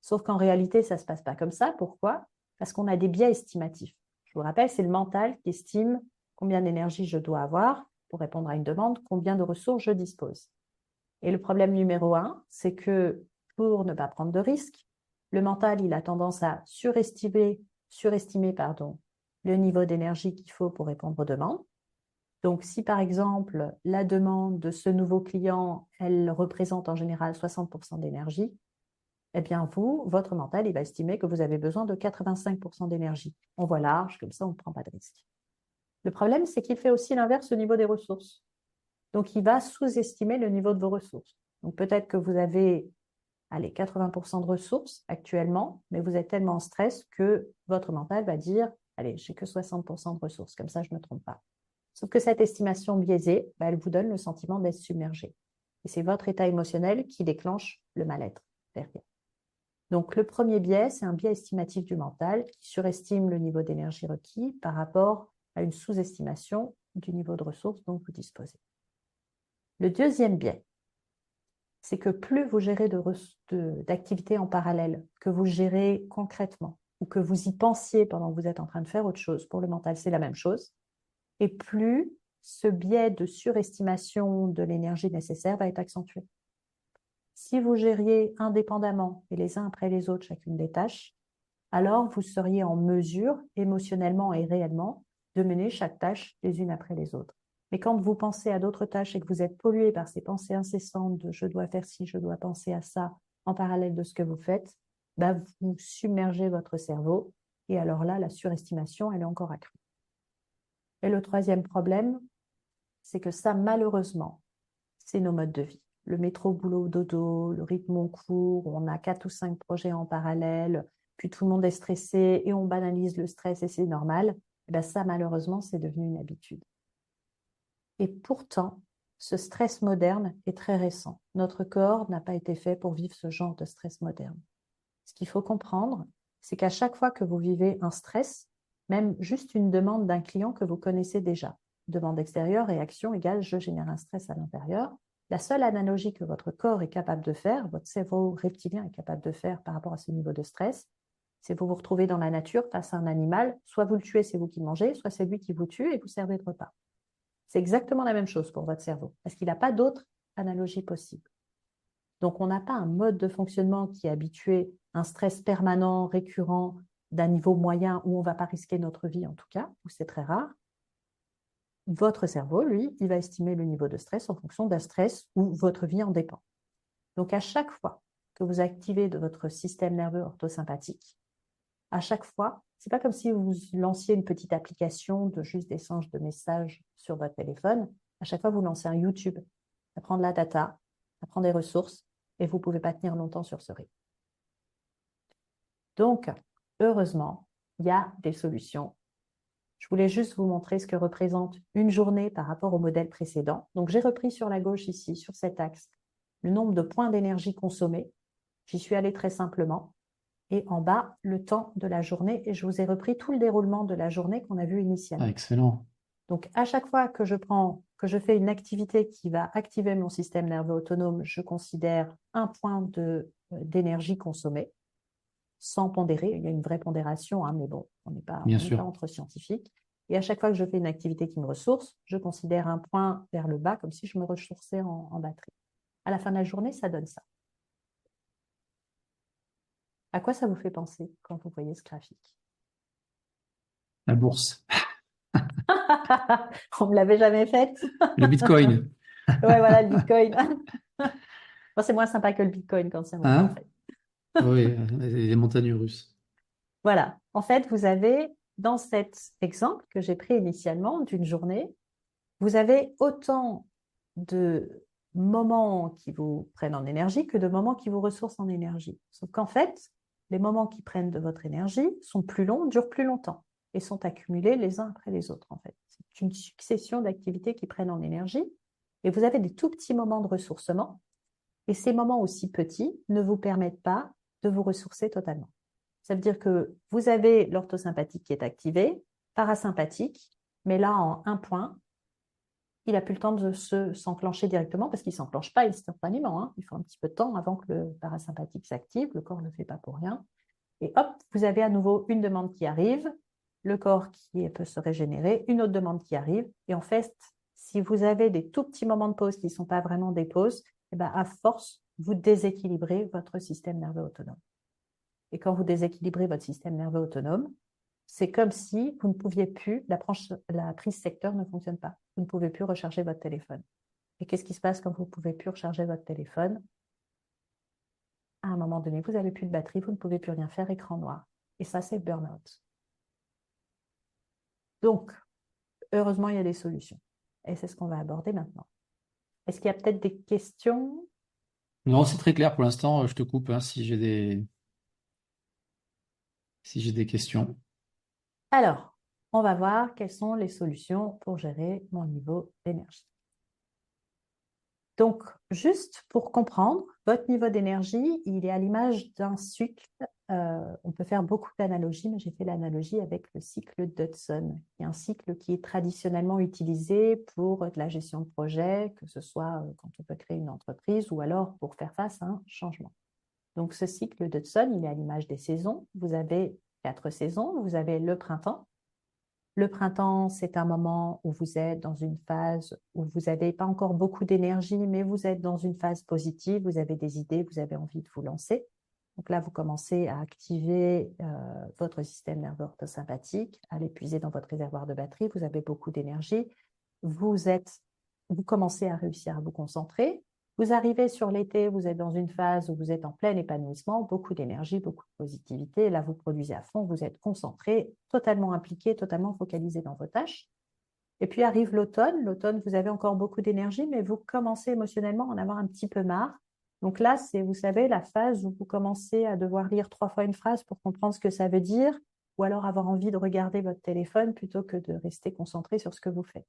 Sauf qu'en réalité, ça ne se passe pas comme ça. Pourquoi? Parce qu'on a des biais estimatifs. Je vous rappelle, c'est le mental qui estime combien d'énergie je dois avoir pour répondre à une demande, combien de ressources je dispose. Et le problème numéro un, c'est que pour ne pas prendre de risques, le mental, il a tendance à surestimer le niveau d'énergie qu'il faut pour répondre aux demandes. Donc, si par exemple, la demande de ce nouveau client, elle représente en général 60% d'énergie, eh bien, votre mental, il va estimer que vous avez besoin de 85% d'énergie. On voit large, comme ça, on ne prend pas de risque. Le problème, c'est qu'il fait aussi l'inverse au niveau des ressources. Donc, il va sous-estimer le niveau de vos ressources. Donc, peut-être que vous avez, allez, 80% de ressources actuellement, mais vous êtes tellement en stress que votre mental va dire, allez, j'ai que 60% de ressources, comme ça, je ne me trompe pas. Sauf que cette estimation biaisée, elle vous donne le sentiment d'être submergé. Et c'est votre état émotionnel qui déclenche le mal-être derrière. Donc, le premier biais, c'est un biais estimatif du mental qui surestime le niveau d'énergie requis par rapport à une sous-estimation du niveau de ressources dont vous disposez. Le deuxième biais, c'est que plus vous gérez d'activités en parallèle, que vous gérez concrètement, ou que vous y pensiez pendant que vous êtes en train de faire autre chose, pour le mental, c'est la même chose, et plus ce biais de surestimation de l'énergie nécessaire va être accentué. Si vous gériez indépendamment et les uns après les autres chacune des tâches, alors vous seriez en mesure, émotionnellement et réellement, de mener chaque tâche les unes après les autres. Mais quand vous pensez à d'autres tâches et que vous êtes pollué par ces pensées incessantes de je dois faire ci, je dois penser à ça, en parallèle de ce que vous faites, bah vous submergez votre cerveau et alors là, la surestimation, elle est encore accrue. Et le troisième problème, c'est que ça, malheureusement, c'est nos modes de vie. Le métro, boulot, dodo, le rythme on court, on a 4 ou 5 projets en parallèle, puis tout le monde est stressé et on banalise le stress et c'est normal. Et bien ça, malheureusement, c'est devenu une habitude. Et pourtant, ce stress moderne est très récent. Notre corps n'a pas été fait pour vivre ce genre de stress moderne. Ce qu'il faut comprendre, c'est qu'à chaque fois que vous vivez un stress, même juste une demande d'un client que vous connaissez déjà, demande extérieure, réaction égale je génère un stress à l'intérieur, la seule analogie que votre corps est capable de faire, votre cerveau reptilien est capable de faire par rapport à ce niveau de stress, c'est vous vous retrouvez dans la nature face à un animal, soit vous le tuez, c'est vous qui le mangez, soit c'est lui qui vous tue et vous servez de repas. C'est exactement la même chose pour votre cerveau, parce qu'il n'a pas d'autre analogie possible. Donc, on n'a pas un mode de fonctionnement qui est habitué à un stress permanent, récurrent, d'un niveau moyen où on ne va pas risquer notre vie en tout cas, où c'est très rare, votre cerveau, lui, il va estimer le niveau de stress en fonction d'un stress où votre vie en dépend. Donc, à chaque fois que vous activez de votre système nerveux orthosympathique, à chaque fois, c'est pas comme si vous lanciez une petite application de juste d'échange de messages sur votre téléphone. À chaque fois, vous lancez un YouTube. Ça prend de la data, ça prend des ressources et vous ne pouvez pas tenir longtemps sur ce rythme. Donc, heureusement, il y a des solutions. Je voulais juste vous montrer ce que représente une journée par rapport au modèle précédent. Donc, j'ai repris sur la gauche ici, sur cet axe, le nombre de points d'énergie consommés. J'y suis allée très simplement. Et en bas, le temps de la journée. Et je vous ai repris tout le déroulement de la journée qu'on a vu initialement. Excellent. Donc, à chaque fois que je fais une activité qui va activer mon système nerveux autonome, je considère un point d'énergie consommée, sans pondérer. Il y a une vraie pondération, hein, mais bon, on n'est pas Bien sûr. entre scientifiques. Et à chaque fois que je fais une activité qui me ressource, je considère un point vers le bas, comme si je me ressourçais en batterie. À la fin de la journée, ça donne ça. À quoi ça vous fait penser quand vous voyez ce graphique? La bourse. On ne me l'avait jamais faite. Le Bitcoin. Ouais, voilà, le Bitcoin. Bon, c'est moins sympa que le Bitcoin quand c'est moi, en Hein? fait. Oui, les montagnes russes. Voilà. En fait, vous avez, dans cet exemple que j'ai pris initialement d'une journée, vous avez autant de moments qui vous prennent en énergie que de moments qui vous ressourcent en énergie. Sauf qu'en fait, les moments qui prennent de votre énergie sont plus longs, durent plus longtemps et sont accumulés les uns après les autres, en fait. C'est une succession d'activités qui prennent en énergie et vous avez des tout petits moments de ressourcement et ces moments aussi petits ne vous permettent pas de vous ressourcer totalement. Ça veut dire que vous avez l'orthosympathique qui est activé, parasympathique, mais là en un point, il n'a plus le temps de s'enclencher directement parce qu'il ne s'enclenche pas instantanément. Hein. Il faut un petit peu de temps avant que le parasympathique s'active. Le corps ne le fait pas pour rien. Et hop, vous avez à nouveau une demande qui arrive, le corps qui peut se régénérer, une autre demande qui arrive. Et en fait, si vous avez des tout petits moments de pause qui ne sont pas vraiment des pauses, eh ben, à force, vous déséquilibrez votre système nerveux autonome. Et quand vous déséquilibrez votre système nerveux autonome, c'est comme si vous ne pouviez plus, la prise secteur ne fonctionne pas. Vous ne pouvez plus recharger votre téléphone. Et qu'est-ce qui se passe quand vous ne pouvez plus recharger votre téléphone? À un moment donné, vous n'avez plus de batterie, vous ne pouvez plus rien faire, écran noir. Et ça, c'est le burn-out. Donc, heureusement, il y a des solutions. Et c'est ce qu'on va aborder maintenant. Est-ce qu'il y a peut-être des questions? Non, c'est très clair pour l'instant. Je te coupe hein, si j'ai des questions. Alors, on va voir quelles sont les solutions pour gérer mon niveau d'énergie. Donc, juste pour comprendre, votre niveau d'énergie, il est à l'image d'un cycle. On peut faire beaucoup d'analogies, mais j'ai fait l'analogie avec le cycle d'Hudson, qui est un cycle qui est traditionnellement utilisé pour de la gestion de projet, que ce soit quand on peut créer une entreprise ou alors pour faire face à un changement. Donc, ce cycle d'Hudson, il est à l'image des saisons. Vous avez 4 saisons. Vous avez le printemps. Le printemps, c'est un moment où vous êtes dans une phase où vous n'avez pas encore beaucoup d'énergie, mais vous êtes dans une phase positive, vous avez des idées, vous avez envie de vous lancer. Donc là, vous commencez à activer votre système nerveux orthosympathique, à l'épuiser dans votre réservoir de batterie, vous avez beaucoup d'énergie, vous commencez à réussir à vous concentrer. Vous arrivez sur l'été, vous êtes dans une phase où vous êtes en plein épanouissement, beaucoup d'énergie, beaucoup de positivité. Là, vous produisez à fond, vous êtes concentré, totalement impliqué, totalement focalisé dans vos tâches. Et puis arrive l'automne. L'automne, vous avez encore beaucoup d'énergie, mais vous commencez émotionnellement à en avoir un petit peu marre. Donc là, c'est, vous savez, la phase où vous commencez à devoir lire 3 fois une phrase pour comprendre ce que ça veut dire, ou alors avoir envie de regarder votre téléphone plutôt que de rester concentré sur ce que vous faites.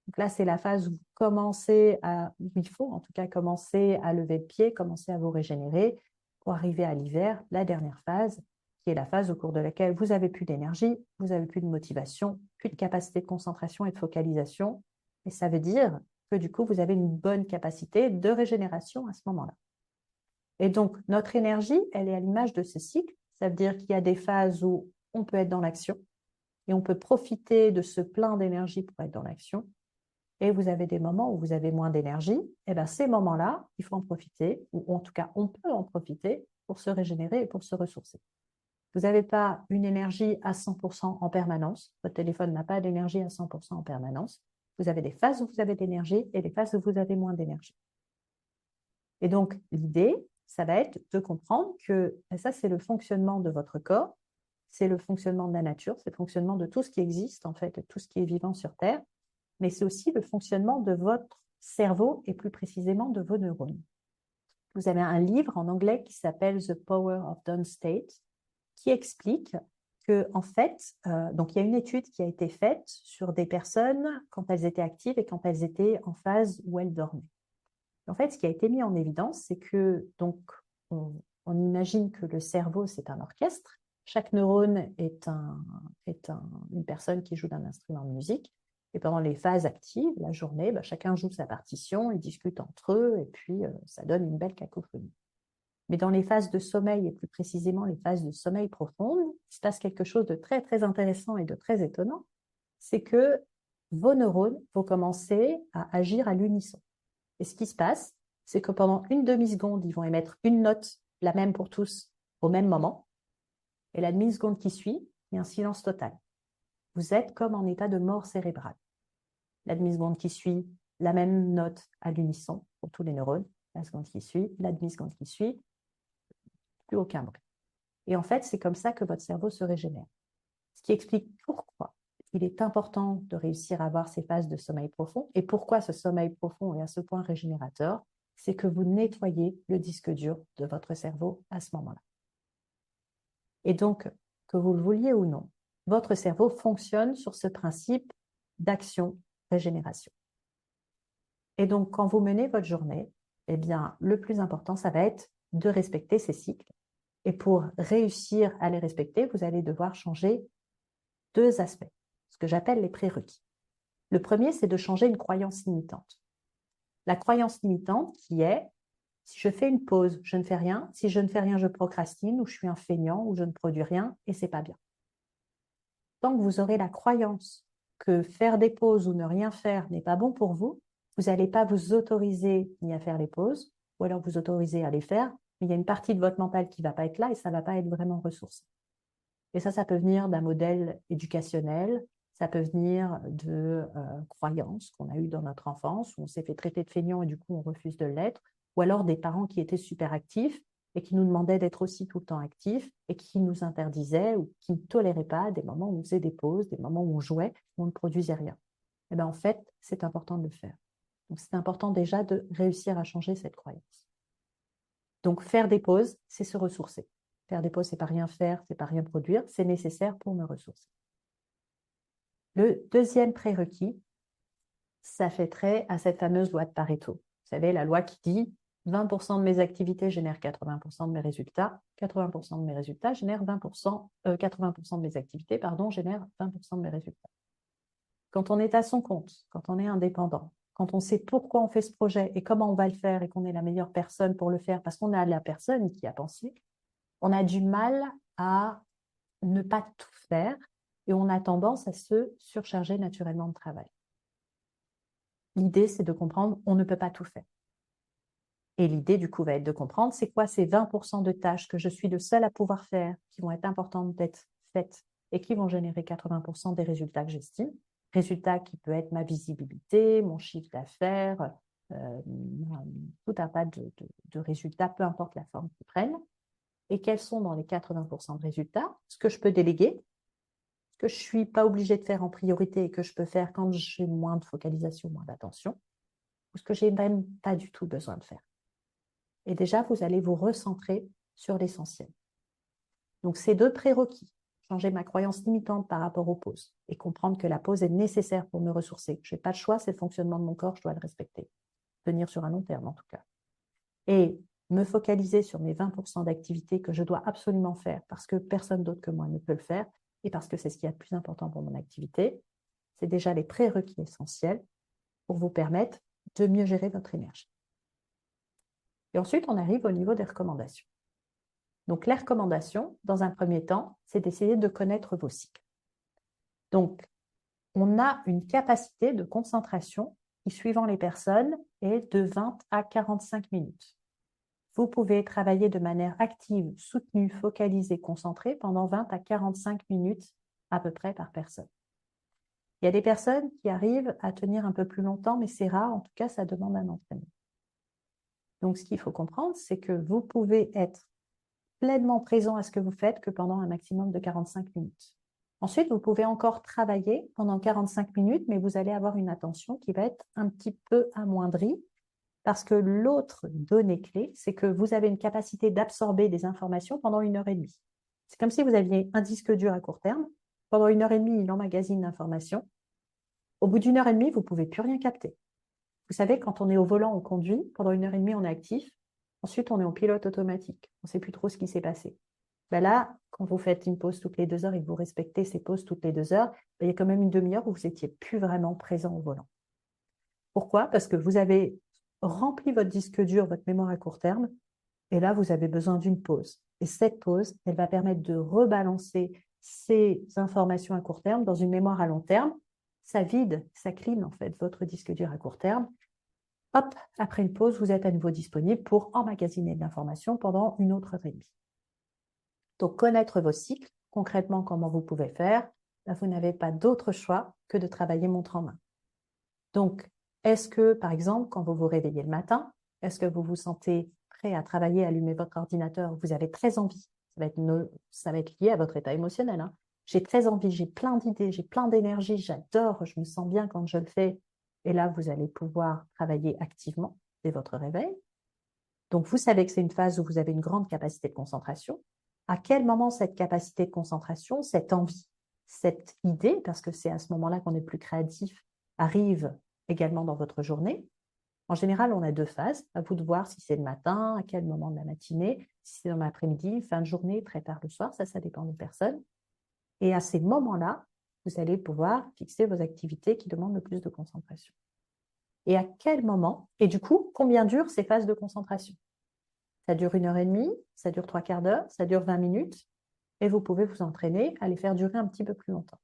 Donc là, c'est la phase où vous commencez où il faut en tout cas commencer à lever le pied, commencer à vous régénérer pour arriver à l'hiver, la dernière phase, qui est la phase au cours de laquelle vous n'avez plus d'énergie, vous n'avez plus de motivation, plus de capacité de concentration et de focalisation. Et ça veut dire que du coup, vous avez une bonne capacité de régénération à ce moment-là. Et donc, notre énergie, elle est à l'image de ce cycle. Ça veut dire qu'il y a des phases où on peut être dans l'action et on peut profiter de ce plein d'énergie pour être dans l'action. Et vous avez des moments où vous avez moins d'énergie, et bien ces moments-là, il faut en profiter, ou en tout cas, on peut en profiter pour se régénérer et pour se ressourcer. Vous n'avez pas une énergie à 100% en permanence. Votre téléphone n'a pas d'énergie à 100% en permanence. Vous avez des phases où vous avez de l'énergie et des phases où vous avez moins d'énergie. Et donc, l'idée, ça va être de comprendre que ça, c'est le fonctionnement de votre corps, c'est le fonctionnement de la nature, c'est le fonctionnement de tout ce qui existe, en fait, tout ce qui est vivant sur Terre, mais c'est aussi le fonctionnement de votre cerveau et plus précisément de vos neurones. Vous avez un livre en anglais qui s'appelle The Power of Done State, qui explique que, en fait, donc il y a une étude qui a été faite sur des personnes quand elles étaient actives et quand elles étaient en phase où elles dormaient. En fait, ce qui a été mis en évidence, c'est que donc on imagine que le cerveau, c'est un orchestre. Chaque neurone est une personne qui joue d'un instrument de musique. Et pendant les phases actives, la journée, chacun joue sa partition, ils discutent entre eux, et puis ça donne une belle cacophonie. Mais dans les phases de sommeil, et plus précisément les phases de sommeil profond, il se passe quelque chose de très, très intéressant et de très étonnant, c'est que vos neurones vont commencer à agir à l'unisson. Et ce qui se passe, c'est que pendant une demi-seconde, ils vont émettre une note, la même pour tous, au même moment. Et la demi-seconde qui suit, il y a un silence total. Vous êtes comme en état de mort cérébrale. La demi-seconde qui suit, la même note à l'unisson pour tous les neurones. La seconde qui suit, la demi-seconde qui suit, plus aucun bruit. Et en fait, c'est comme ça que votre cerveau se régénère. Ce qui explique pourquoi il est important de réussir à avoir ces phases de sommeil profond et pourquoi ce sommeil profond est à ce point régénérateur, c'est que vous nettoyez le disque dur de votre cerveau à ce moment-là. Et donc, que vous le vouliez ou non, votre cerveau fonctionne sur ce principe d'action-régénération. Et donc, quand vous menez votre journée, eh bien, le plus important, ça va être de respecter ces cycles. Et pour réussir à les respecter, vous allez devoir changer deux aspects, ce que j'appelle les prérequis. Le premier, c'est de changer une croyance limitante. La croyance limitante qui est, si je fais une pause, je ne fais rien. Si je ne fais rien, je procrastine ou je suis un feignant ou je ne produis rien et c'est pas bien. Tant que vous aurez la croyance que faire des pauses ou ne rien faire n'est pas bon pour vous, vous n'allez pas vous autoriser ni à faire les pauses ou alors vous autoriser à les faire, mais il y a une partie de votre mental qui ne va pas être là et ça ne va pas être vraiment ressourcé. Et ça peut venir d'un modèle éducationnel, ça peut venir de croyances qu'on a eues dans notre enfance, où on s'est fait traiter de feignant et du coup on refuse de l'être, ou alors des parents qui étaient super actifs et qui nous demandaient d'être aussi tout le temps actifs et qui nous interdisaient ou qui ne toléraient pas des moments où on faisait des pauses, des moments où on jouait, où on ne produisait rien. Et bien en fait, c'est important de le faire. Donc c'est important déjà de réussir à changer cette croyance. Donc faire des pauses, c'est se ressourcer. Faire des pauses, c'est pas rien faire, c'est pas rien produire, c'est nécessaire pour me ressourcer. Le deuxième prérequis, ça fait trait à cette fameuse loi de Pareto. Vous savez, la loi qui dit 20% de mes activités génèrent 80% de mes résultats, 80% de mes résultats génèrent 80% de mes activités, génèrent 20% de mes résultats. Quand on est à son compte, quand on est indépendant, quand on sait pourquoi on fait ce projet et comment on va le faire et qu'on est la meilleure personne pour le faire parce qu'on a la personne qui a pensé, on a du mal à ne pas tout faire et on a tendance à se surcharger naturellement de travail. L'idée, c'est de comprendre on ne peut pas tout faire. Et l'idée, du coup, va être de comprendre c'est quoi ces 20% de tâches que je suis le seul à pouvoir faire, qui vont être importantes d'être faites et qui vont générer 80% des résultats que j'estime. Résultats qui peut être ma visibilité, mon chiffre d'affaires, tout un tas de résultats, peu importe la forme qu'ils prennent. Et quels sont dans les 80% de résultats ce que je peux déléguer, ce que je ne suis pas obligée de faire en priorité et que je peux faire quand j'ai moins de focalisation, moins d'attention, ou ce que je n'ai même pas du tout besoin de faire. Et déjà, vous allez vous recentrer sur l'essentiel. Donc, ces deux prérequis, changer ma croyance limitante par rapport aux pauses et comprendre que la pause est nécessaire pour me ressourcer. Je n'ai pas le choix, c'est le fonctionnement de mon corps, je dois le respecter. Tenir sur un long terme, en tout cas. Et me focaliser sur mes 20% d'activités que je dois absolument faire parce que personne d'autre que moi ne peut le faire et parce que c'est ce qui est le plus important pour mon activité, c'est déjà les prérequis essentiels pour vous permettre de mieux gérer votre énergie. Et ensuite, on arrive au niveau des recommandations. Donc, les recommandations, dans un premier temps, c'est d'essayer de connaître vos cycles. Donc, on a une capacité de concentration qui, suivant les personnes, est de 20 à 45 minutes. vous pouvez travailler de manière active, soutenue, focalisée, concentrée pendant 20 à 45 minutes à peu près par personne. Il y a des personnes qui arrivent à tenir un peu plus longtemps, mais c'est rare. En tout cas, ça demande un entraînement. Donc, ce qu'il faut comprendre, c'est que vous pouvez être pleinement présent à ce que vous faites que pendant un maximum de 45 minutes. Ensuite, vous pouvez encore travailler pendant 45 minutes, mais vous allez avoir une attention qui va être un petit peu amoindrie parce que l'autre donnée clé, c'est que vous avez une capacité d'absorber des informations pendant 1 heure et demie. C'est comme si vous aviez un disque dur à court terme. Pendant 1 heure et demie, il emmagasine l'information. Au bout d'1 heure et demie, vous ne pouvez plus rien capter. Vous savez, quand on est au volant, on conduit. Pendant 1 heure et demie, on est actif. Ensuite, on est en pilote automatique. On ne sait plus trop ce qui s'est passé. Ben là, quand vous faites une pause toutes les 2 heures et que vous respectez ces pauses toutes les 2 heures, ben il y a quand même une demi-heure où vous n'étiez plus vraiment présent au volant. Pourquoi? Parce que vous avez rempli votre disque dur, votre mémoire à court terme, et là, vous avez besoin d'une pause. Et cette pause, elle va permettre de rebalancer ces informations à court terme dans une mémoire à long terme. Ça vide, ça clean en fait votre disque dur à court terme. Hop, après une pause, vous êtes à nouveau disponible pour emmagasiner de l'information pendant 1 autre heure et demie. Donc, connaître vos cycles, concrètement, comment vous pouvez faire, là, vous n'avez pas d'autre choix que de travailler montre en main. Donc, est-ce que, par exemple, quand vous vous réveillez le matin, est-ce que vous vous sentez prêt à travailler, à allumer votre ordinateur? Vous avez très envie. Ça va être lié à votre état émotionnel, hein. J'ai très envie, j'ai plein d'idées, j'ai plein d'énergie, j'adore, je me sens bien quand je le fais. Et là, vous allez pouvoir travailler activement dès votre réveil. Donc, vous savez que c'est une phase où vous avez une grande capacité de concentration. À quel moment cette capacité de concentration, cette envie, cette idée, parce que c'est à ce moment-là qu'on est plus créatif, arrive également dans votre journée? En général, on a 2 phases. À vous de voir si c'est le matin, à quel moment de la matinée, si c'est dans l'après-midi, fin de journée, très tard le soir, ça dépend des personnes. Et à ces moments-là, vous allez pouvoir fixer vos activités qui demandent le plus de concentration. Et à quel moment, et du coup, combien durent ces phases de concentration? Ça dure 1 heure et demie, ça dure 3/4 d'heure, ça dure 20 minutes, et vous pouvez vous entraîner à les faire durer un petit peu plus longtemps.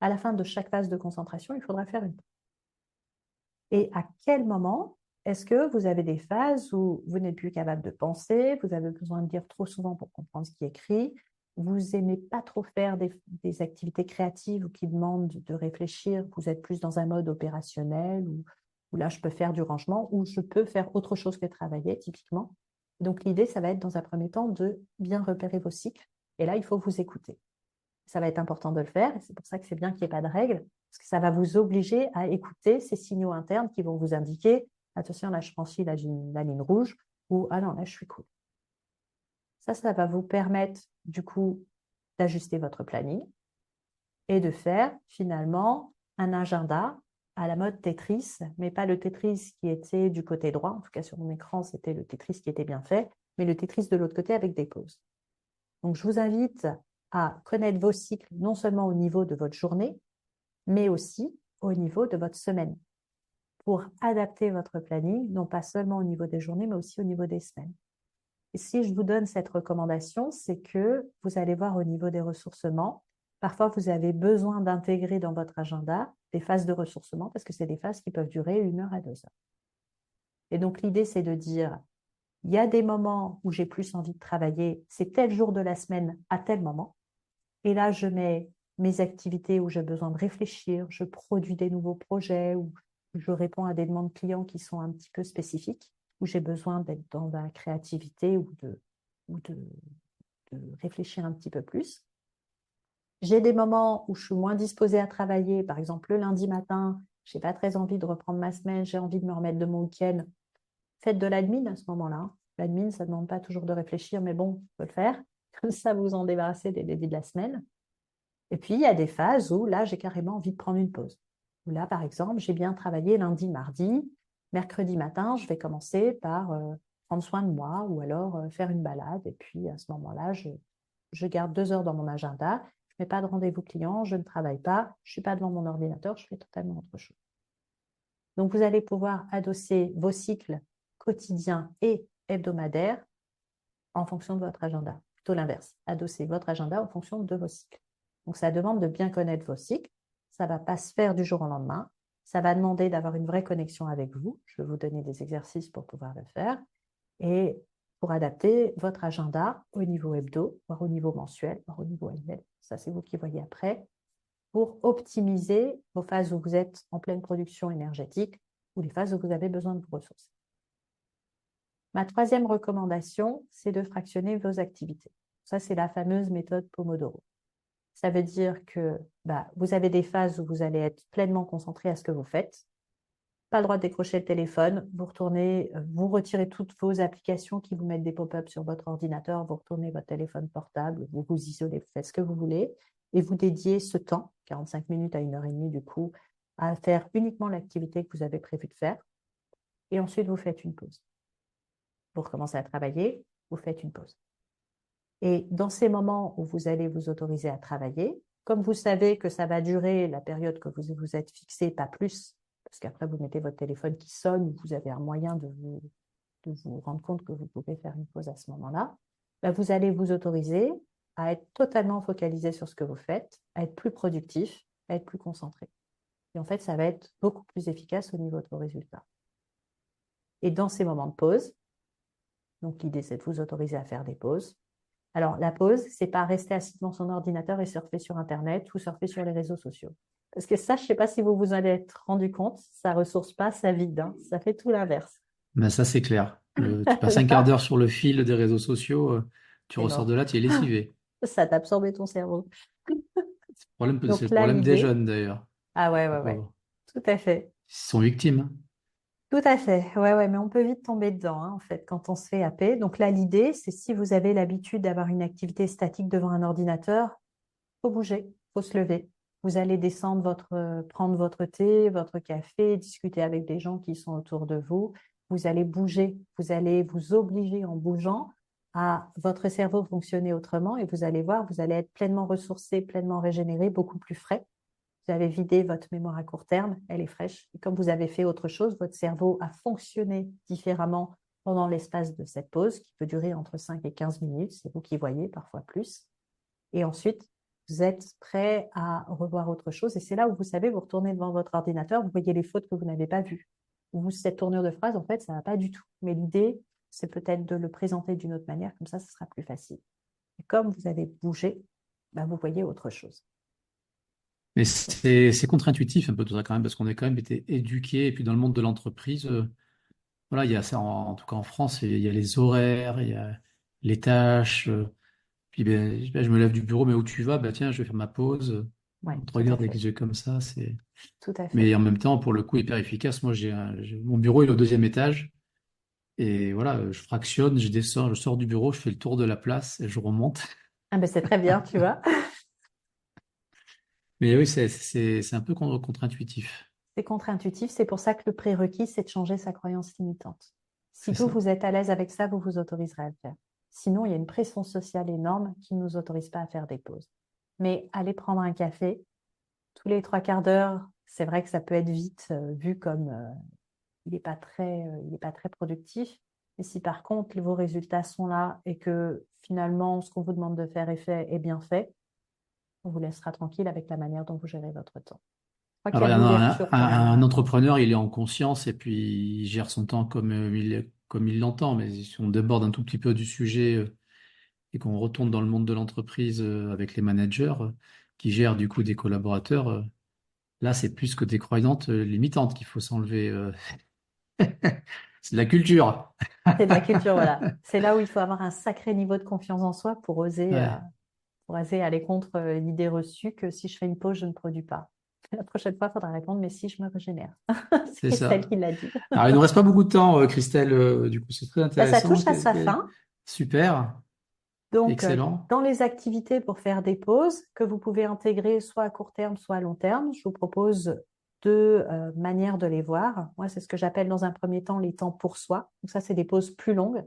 À la fin de chaque phase de concentration, il faudra faire une pause. Et à quel moment est-ce que vous avez des phases où vous n'êtes plus capable de penser, vous avez besoin de lire trop souvent pour comprendre ce qui est écrit, vous n'aimez pas trop faire des activités créatives ou qui demandent de réfléchir, vous êtes plus dans un mode opérationnel où là, je peux faire du rangement ou je peux faire autre chose que travailler, typiquement. Donc, l'idée, ça va être dans un premier temps de bien repérer vos cycles. Et là, il faut vous écouter. Ça va être important de le faire. Et c'est pour ça que c'est bien qu'il n'y ait pas de règles, parce que ça va vous obliger à écouter ces signaux internes qui vont vous indiquer, attention, là, je franchis la ligne rouge, ou ah non, là, je suis cool. Ça va vous permettre, du coup, d'ajuster votre planning et de faire, finalement, un agenda à la mode Tetris, mais pas le Tetris qui était du côté droit. En tout cas, sur mon écran, c'était le Tetris qui était bien fait, mais le Tetris de l'autre côté avec des pauses. Donc, je vous invite à connaître vos cycles, non seulement au niveau de votre journée, mais aussi au niveau de votre semaine, pour adapter votre planning, non pas seulement au niveau des journées, mais aussi au niveau des semaines. Et si je vous donne cette recommandation, c'est que vous allez voir au niveau des ressourcements, parfois vous avez besoin d'intégrer dans votre agenda des phases de ressourcement, parce que c'est des phases qui peuvent durer 1 heure à 2 heures. Et donc l'idée, c'est de dire, il y a des moments où j'ai plus envie de travailler, c'est tel jour de la semaine à tel moment. Et là, je mets mes activités où j'ai besoin de réfléchir, je produis des nouveaux projets, ou je réponds à des demandes clients qui sont un petit peu spécifiques, où j'ai besoin d'être dans la créativité ou de réfléchir un petit peu plus. J'ai des moments où je suis moins disposée à travailler, par exemple le lundi matin, je n'ai pas très envie de reprendre ma semaine, j'ai envie de me remettre de mon week-end. Faites de l'admin à ce moment-là. L'admin, ça ne demande pas toujours de réfléchir, mais bon, il faut le faire. Comme ça, vous en débarrassez dès le début de la semaine. Et puis, il y a des phases où là, j'ai carrément envie de prendre une pause. Où là, par exemple, j'ai bien travaillé lundi, mardi. Mercredi matin, je vais commencer par prendre soin de moi ou alors faire une balade. Et puis, à ce moment-là, je garde 2 heures dans mon agenda. Je ne mets pas de rendez-vous client, je ne travaille pas, je ne suis pas devant mon ordinateur, je fais totalement autre chose. Donc, vous allez pouvoir adosser vos cycles quotidiens et hebdomadaires en fonction de votre agenda. Plutôt l'inverse, adosser votre agenda en fonction de vos cycles. Donc, ça demande de bien connaître vos cycles. Ça ne va pas se faire du jour au lendemain. Ça va demander d'avoir une vraie connexion avec vous. Je vais vous donner des exercices pour pouvoir le faire. Et pour adapter votre agenda au niveau hebdo, voire au niveau mensuel, voire au niveau annuel. Ça, c'est vous qui voyez après, pour optimiser vos phases où vous êtes en pleine production énergétique ou les phases où vous avez besoin de vous ressourcer. Ma troisième recommandation, c'est de fractionner vos activités. Ça, c'est la fameuse méthode Pomodoro. Ça veut dire que vous avez des phases où vous allez être pleinement concentré à ce que vous faites. Pas le droit de décrocher le téléphone. Vous retournez, vous retirez toutes vos applications qui vous mettent des pop-ups sur votre ordinateur. Vous retournez votre téléphone portable. Vous vous isolez, vous faites ce que vous voulez. Et vous dédiez ce temps, 45 minutes à 1h30 du coup, à faire uniquement l'activité que vous avez prévu de faire. Et ensuite, vous faites une pause. Vous recommencez à travailler, vous faites une pause. Et dans ces moments où vous allez vous autoriser à travailler, comme vous savez que ça va durer la période que vous vous êtes fixé, pas plus, parce qu'après vous mettez votre téléphone qui sonne, ou vous avez un moyen de vous rendre compte que vous pouvez faire une pause à ce moment-là, vous allez vous autoriser à être totalement focalisé sur ce que vous faites, à être plus productif, à être plus concentré. Et en fait, ça va être beaucoup plus efficace au niveau de vos résultats. Et dans ces moments de pause, donc l'idée c'est de vous autoriser à faire des pauses. Alors la pause, c'est pas rester assis devant son ordinateur et surfer sur Internet ou surfer sur les réseaux sociaux. Parce que ça, je ne sais pas si vous vous en êtes rendu compte, ça ne ressource pas, ça vide, hein. Ça fait tout l'inverse. Ben ça, c'est clair. Tu passes un quart Là, d'heure sur le fil des réseaux sociaux, tu c'est ressors de mort. là, tu es lessivé. Ça t'a absorbé ton cerveau. C'est Donc le là, problème des l'idée, jeunes, d'ailleurs. ah ouais, Les ouais, ouais, pauvres. tout à fait. Ils sont victimes, hein. Tout à fait, ouais, ouais, mais on peut vite tomber dedans, hein, en fait, quand on se fait happer. Donc là, l'idée, c'est si vous avez l'habitude d'avoir une activité statique devant un ordinateur, faut bouger, faut se lever. Vous allez descendre prendre votre thé, votre café, discuter avec des gens qui sont autour de vous. Vous allez bouger, vous allez vous obliger en bougeant à votre cerveau fonctionner autrement et vous allez voir, vous allez être pleinement ressourcé, pleinement régénéré, beaucoup plus frais. Vous avez vidé votre mémoire à court terme, elle est fraîche. Et comme vous avez fait autre chose, votre cerveau a fonctionné différemment pendant l'espace de cette pause qui peut durer entre 5 et 15 minutes. C'est vous qui voyez, parfois plus. Et ensuite, vous êtes prêt à revoir autre chose. Et c'est là où vous savez, vous retournez devant votre ordinateur, vous voyez les fautes que vous n'avez pas vues. Ou cette tournure de phrase, en fait, ça ne va pas du tout. Mais l'idée, c'est peut-être de le présenter d'une autre manière, comme ça, ce sera plus facile. Et comme vous avez bougé, vous voyez autre chose. Mais c'est contre-intuitif un peu tout ça quand même, parce qu'on est quand même été éduqués. Et puis dans le monde de l'entreprise, voilà, il y a ça, en tout cas en France, il y a les horaires, il y a les tâches. Puis ben, je me lève du bureau, mais où tu vas? Ben, tiens, je vais faire ma pause. Oui, On te tout à regarde avec fait. les yeux comme ça. C'est... Tout à fait. Mais en même temps, pour le coup, hyper efficace. Moi, mon bureau il est au deuxième étage. Et voilà, je fractionne, je descends, je sors du bureau, je fais le tour de la place et je remonte. Ah ben c'est très bien, tu vois. Mais oui, c'est un peu contre-intuitif. C'est contre-intuitif. C'est pour ça que le prérequis, c'est de changer sa croyance limitante. Si C'est vous, ça. vous êtes à l'aise avec ça, vous vous autoriserez à le faire. Sinon, il y a une pression sociale énorme qui ne nous autorise pas à faire des pauses. Mais aller prendre un café tous les trois quarts d'heure, c'est vrai que ça peut être vite vu comme il est pas très productif. Et si par contre vos résultats sont là et que finalement ce qu'on vous demande de faire est fait et bien fait, on vous laissera tranquille avec la manière dont vous gérez votre temps. Je crois qu'il Alors, y a de l'ouverture quand même un là-dedans. entrepreneur, il est en conscience et puis il gère son temps comme il l'entend. Mais si on déborde un tout petit peu du sujet et qu'on retourne dans le monde de l'entreprise avec les managers qui gèrent du coup des collaborateurs, là, c'est plus que des croyances limitantes qu'il faut s'enlever. C'est de la culture. C'est de la culture, voilà. C'est là où il faut avoir un sacré niveau de confiance en soi Ouais, pour oser aller contre l'idée reçue que si je fais une pause, je ne produis pas. La prochaine fois, il faudra répondre, mais si je me régénère. C'est c'est Christelle ça. qui l'a dit. Alors, il nous reste pas beaucoup de temps, Christelle. Du coup, c'est très Ça intéressant. touche à sa fin. Super, Donc, excellent. dans les activités pour faire des pauses que vous pouvez intégrer soit à court terme, soit à long terme, je vous propose deux manières de les voir. Moi, c'est ce que j'appelle dans un premier temps les temps pour soi. Donc ça, c'est des pauses plus longues.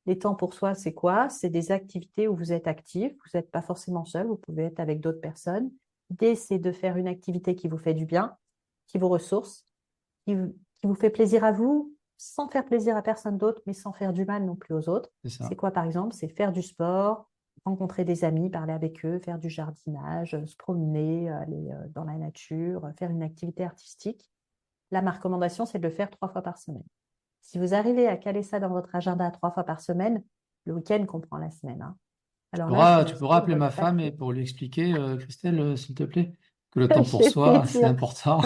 Les temps pour soi, c'est quoi? C'est des activités où vous êtes actif, vous n'êtes pas forcément seul, vous pouvez être avec d'autres personnes. L'idée, c'est de faire une activité qui vous fait du bien, qui vous ressource, qui vous fait plaisir à vous, sans faire plaisir à personne d'autre, mais sans faire du mal non plus aux autres. C'est C'est ça. quoi, par exemple? C'est faire du sport, rencontrer des amis, parler avec eux, faire du jardinage, se promener, aller dans la nature, faire une activité artistique. Là, ma recommandation, c'est de le faire 3 fois par semaine. Si vous arrivez à caler ça dans votre agenda 3 fois par semaine, le week-end comprend la semaine, hein. Alors là, je vais Tu pourras suivre appeler ma le femme papier. et pour lui expliquer, Christelle, s'il te plaît, que le temps Je pour vais lui soi, c'est dire. important.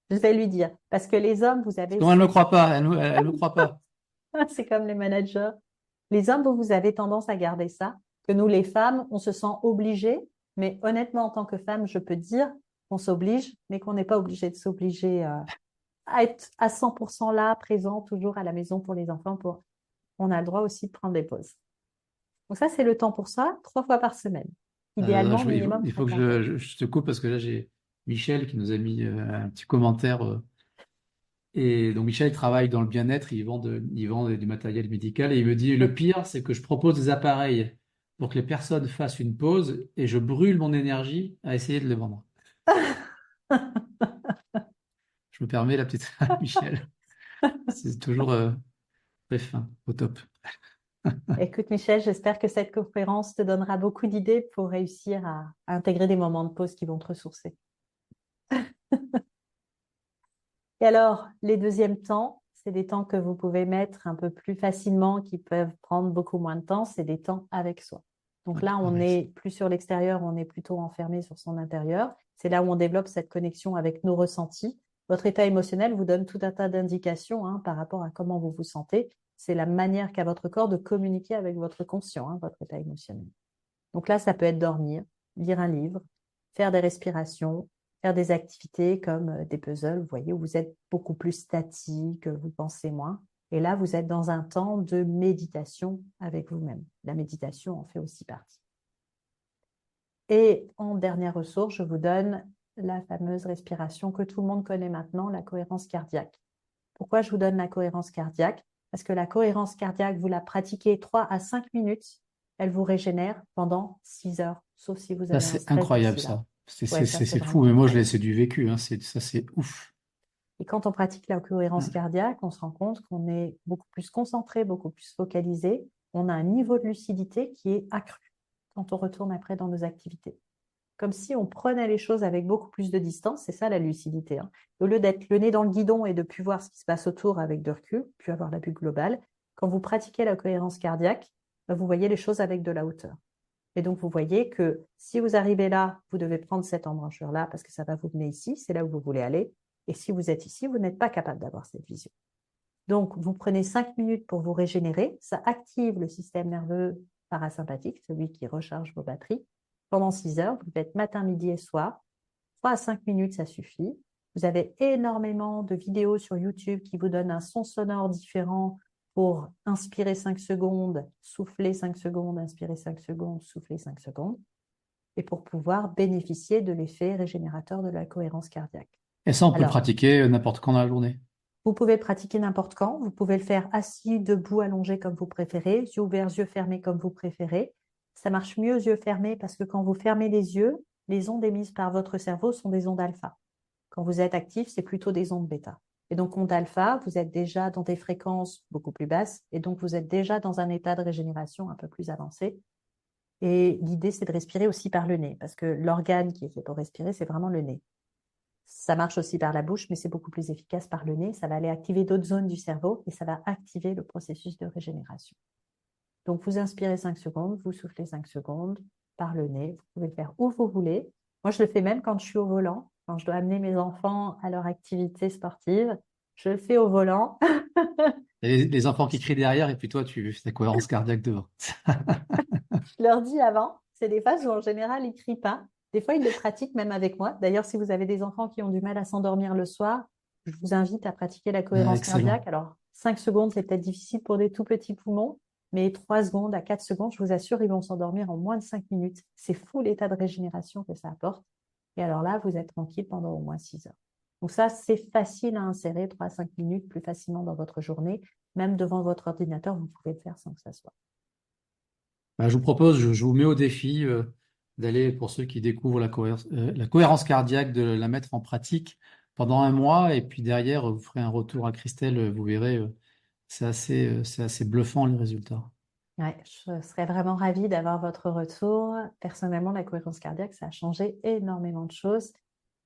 Je vais lui dire. Parce que les hommes, vous Parce avez que moi, elle ne me ce... croit pas, elle me croit pas. C'est comme les managers. Les hommes, vous avez tendance à garder ça, que nous, les femmes, on se sent obligés. Mais honnêtement, en tant que femme, je peux dire qu'on s'oblige, mais qu'on n'est pas obligé de s'obliger à être à 100% là, présent, toujours à la maison pour les enfants. On a le droit aussi de prendre des pauses. Donc ça, c'est le temps pour ça, 3 fois par semaine. Idéalement, minimum Il faut que 4 heures. je te coupe parce que là, j'ai Michel qui nous a mis un petit commentaire. Et donc, Michel il travaille dans le bien-être, il vend du matériel médical et il me dit, le Et pire, c'est que je propose des appareils pour que les personnes fassent une pause et je brûle mon énergie à essayer de les vendre. Je me permets la petite Michel. C'est toujours très fin, au top. écoute, Michel, j'espère que cette conférence te donnera beaucoup d'idées pour réussir à intégrer des moments de pause qui vont te ressourcer. Et alors, les deuxièmes temps, c'est des temps que vous pouvez mettre un peu plus facilement, qui peuvent prendre beaucoup moins de temps, c'est des temps avec soi. Donc Ouais, là, on avec ça. n'est plus sur l'extérieur, on est plutôt enfermé sur son intérieur. C'est là où on développe cette connexion avec nos ressentis. Votre état émotionnel vous donne tout un tas d'indications par rapport à comment vous vous sentez. C'est la manière qu'a votre corps de communiquer avec votre conscient, votre état émotionnel. Donc là, ça peut être dormir, lire un livre, faire des respirations, faire des activités comme des puzzles, vous voyez, où vous êtes beaucoup plus statique, vous pensez moins. Et là, vous êtes dans un temps de méditation avec vous-même. La méditation en fait aussi partie. Et en dernière ressource, je vous donne la fameuse respiration que tout le monde connaît maintenant, la cohérence cardiaque. Pourquoi je vous donne la cohérence cardiaque? Parce que la cohérence cardiaque, vous la pratiquez 3 à 5 minutes, elle vous régénère pendant 6 heures, sauf si vous Ça, avez un c'est stress incroyable, d'ici là. ça. Ouais, ça c'est C'est fou, vraiment mais moi, incroyable. c'est du vécu, hein. Ça, c'est ouf. Et quand on pratique la cohérence cardiaque, on se rend compte qu'on est beaucoup plus concentré, beaucoup plus focalisé. On a un niveau de lucidité qui est accru quand on retourne après dans nos activités. Comme si on prenait les choses avec beaucoup plus de distance, c'est ça la lucidité. Au lieu d'être le nez dans le guidon et de ne plus voir ce qui se passe autour avec de recul, puis avoir la vue globale, quand vous pratiquez la cohérence cardiaque, vous voyez les choses avec de la hauteur. Et donc, vous voyez que si vous arrivez là, vous devez prendre cette embranchure-là parce que ça va vous mener ici, c'est là où vous voulez aller. Et si vous êtes ici, vous n'êtes pas capable d'avoir cette vision. Donc, vous prenez 5 minutes pour vous régénérer. Ça active le système nerveux parasympathique, celui qui recharge vos batteries. Pendant 6 heures, vous faites matin, midi et soir. 3 à 5 minutes, ça suffit. Vous avez énormément de vidéos sur YouTube qui vous donnent un son sonore différent pour inspirer 5 secondes, souffler 5 secondes, inspirer 5 secondes, souffler 5 secondes, et pour pouvoir bénéficier de l'effet régénérateur de la cohérence cardiaque. Et ça, on peut le Alors, pratiquer n'importe quand dans la journée. vous pouvez le pratiquer n'importe quand. Vous pouvez le faire assis, debout, allongé comme vous préférez, yeux ouverts, yeux fermés comme vous préférez. Ça marche mieux aux yeux fermés parce que quand vous fermez les yeux, les ondes émises par votre cerveau sont des ondes alpha. Quand vous êtes actif, c'est plutôt des ondes bêta. Et donc, ondes alpha, vous êtes déjà dans des fréquences beaucoup plus basses et donc vous êtes déjà dans un état de régénération un peu plus avancé. Et l'idée, c'est de respirer aussi par le nez parce que l'organe qui est fait pour respirer, c'est vraiment le nez. Ça marche aussi par la bouche, mais c'est beaucoup plus efficace par le nez. Ça va aller activer d'autres zones du cerveau et ça va activer le processus de régénération. Donc, vous inspirez 5 secondes, vous soufflez 5 secondes par le nez. Vous pouvez le faire où vous voulez. Moi, je le fais même quand je suis au volant, quand je dois amener mes enfants à leur activité sportive. Je le fais au volant. Il y a les enfants qui crient derrière et puis toi, tu fais ta cohérence cardiaque devant. Je leur dis avant. C'est des phases où, en général, ils ne crient pas. Des fois, ils le pratiquent même avec moi. D'ailleurs, si vous avez des enfants qui ont du mal à s'endormir le soir, je vous invite à pratiquer la Ah, cohérence excellent. cardiaque. Alors, 5 secondes, c'est peut-être difficile pour des tout petits poumons, mais 3 secondes à 4 secondes, je vous assure, ils vont s'endormir en moins de 5 minutes. C'est fou l'état de régénération que ça apporte. Et alors là, vous êtes tranquille pendant au moins 6 heures. Donc ça, c'est facile à insérer 3 à 5 minutes plus facilement dans votre journée. Même devant votre ordinateur, vous pouvez le faire sans que ça soit. Bah, je vous propose, je vous mets au défi d'aller, pour ceux qui découvrent la cohérence cardiaque, de la mettre en pratique pendant un mois et puis derrière, vous ferez un retour à Christelle, vous verrez, c'est assez bluffant les résultats. Ouais, je serais vraiment ravie d'avoir votre retour. Personnellement, la cohérence cardiaque, ça a changé énormément de choses.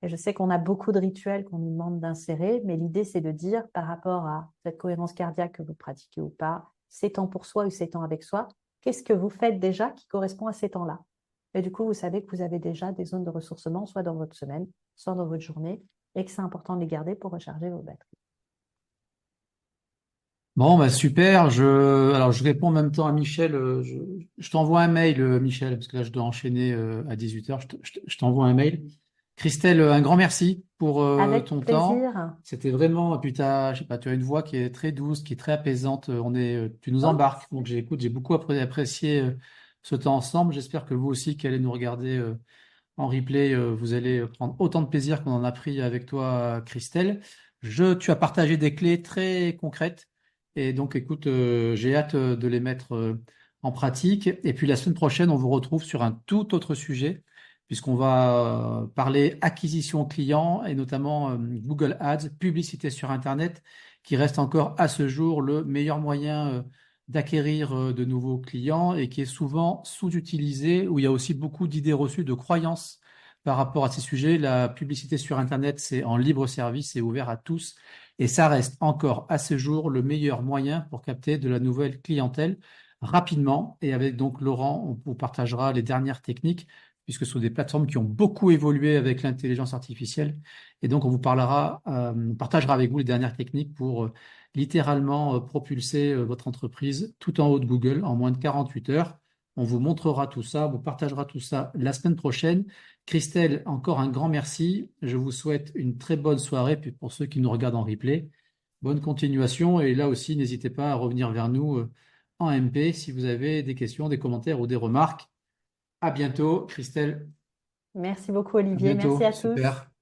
Et je sais qu'on a beaucoup de rituels qu'on nous demande d'insérer, mais l'idée, c'est de dire par rapport à cette cohérence cardiaque que vous pratiquez ou pas, ces temps pour soi ou ces temps avec soi, qu'est-ce que vous faites déjà qui correspond à ces temps-là? Et du coup, vous savez que vous avez déjà des zones de ressourcement, soit dans votre semaine, soit dans votre journée, et que c'est important de les garder pour recharger vos batteries. Bon, bah super. Alors, je réponds en même temps à Michel. Je t'envoie un mail, Michel, parce que là, je dois enchaîner à 18h. Je t'envoie un mail. Christelle, un grand merci pour Avec ton temps. plaisir. C'était vraiment, puis je sais pas, tu as une voix qui est très douce, qui est très apaisante. Tu nous Oh, embarques. Donc, j'ai beaucoup apprécié ce temps ensemble. J'espère que vous aussi, qui allez nous regarder en replay, vous allez prendre autant de plaisir qu'on en a pris avec toi, Christelle. Tu as partagé des clés très concrètes. Et donc, écoute, j'ai hâte de les mettre en pratique. Et puis, la semaine prochaine, on vous retrouve sur un tout autre sujet, puisqu'on va parler acquisition client et notamment Google Ads, publicité sur Internet, qui reste encore à ce jour le meilleur moyen d'acquérir de nouveaux clients et qui est souvent sous-utilisé, où il y a aussi beaucoup d'idées reçues, de croyances par rapport à ces sujets. La publicité sur Internet, c'est en libre service, c'est ouvert à tous et ça reste encore à ce jour le meilleur moyen pour capter de la nouvelle clientèle rapidement. Et avec donc Laurent, on vous partagera les dernières techniques puisque ce sont des plateformes qui ont beaucoup évolué avec l'intelligence artificielle. Et donc, on partagera avec vous les dernières techniques pour littéralement propulser votre entreprise tout en haut de Google en moins de 48 heures. On vous montrera tout ça, on vous partagera tout ça la semaine prochaine. Christelle, encore un grand merci. Je vous souhaite une très bonne soirée. Puis pour ceux qui nous regardent en replay, bonne continuation. Et là aussi, n'hésitez pas à revenir vers nous en MP si vous avez des questions, des commentaires ou des remarques. À bientôt, Christelle. merci beaucoup, À Olivier. Merci bientôt. à tous. Super.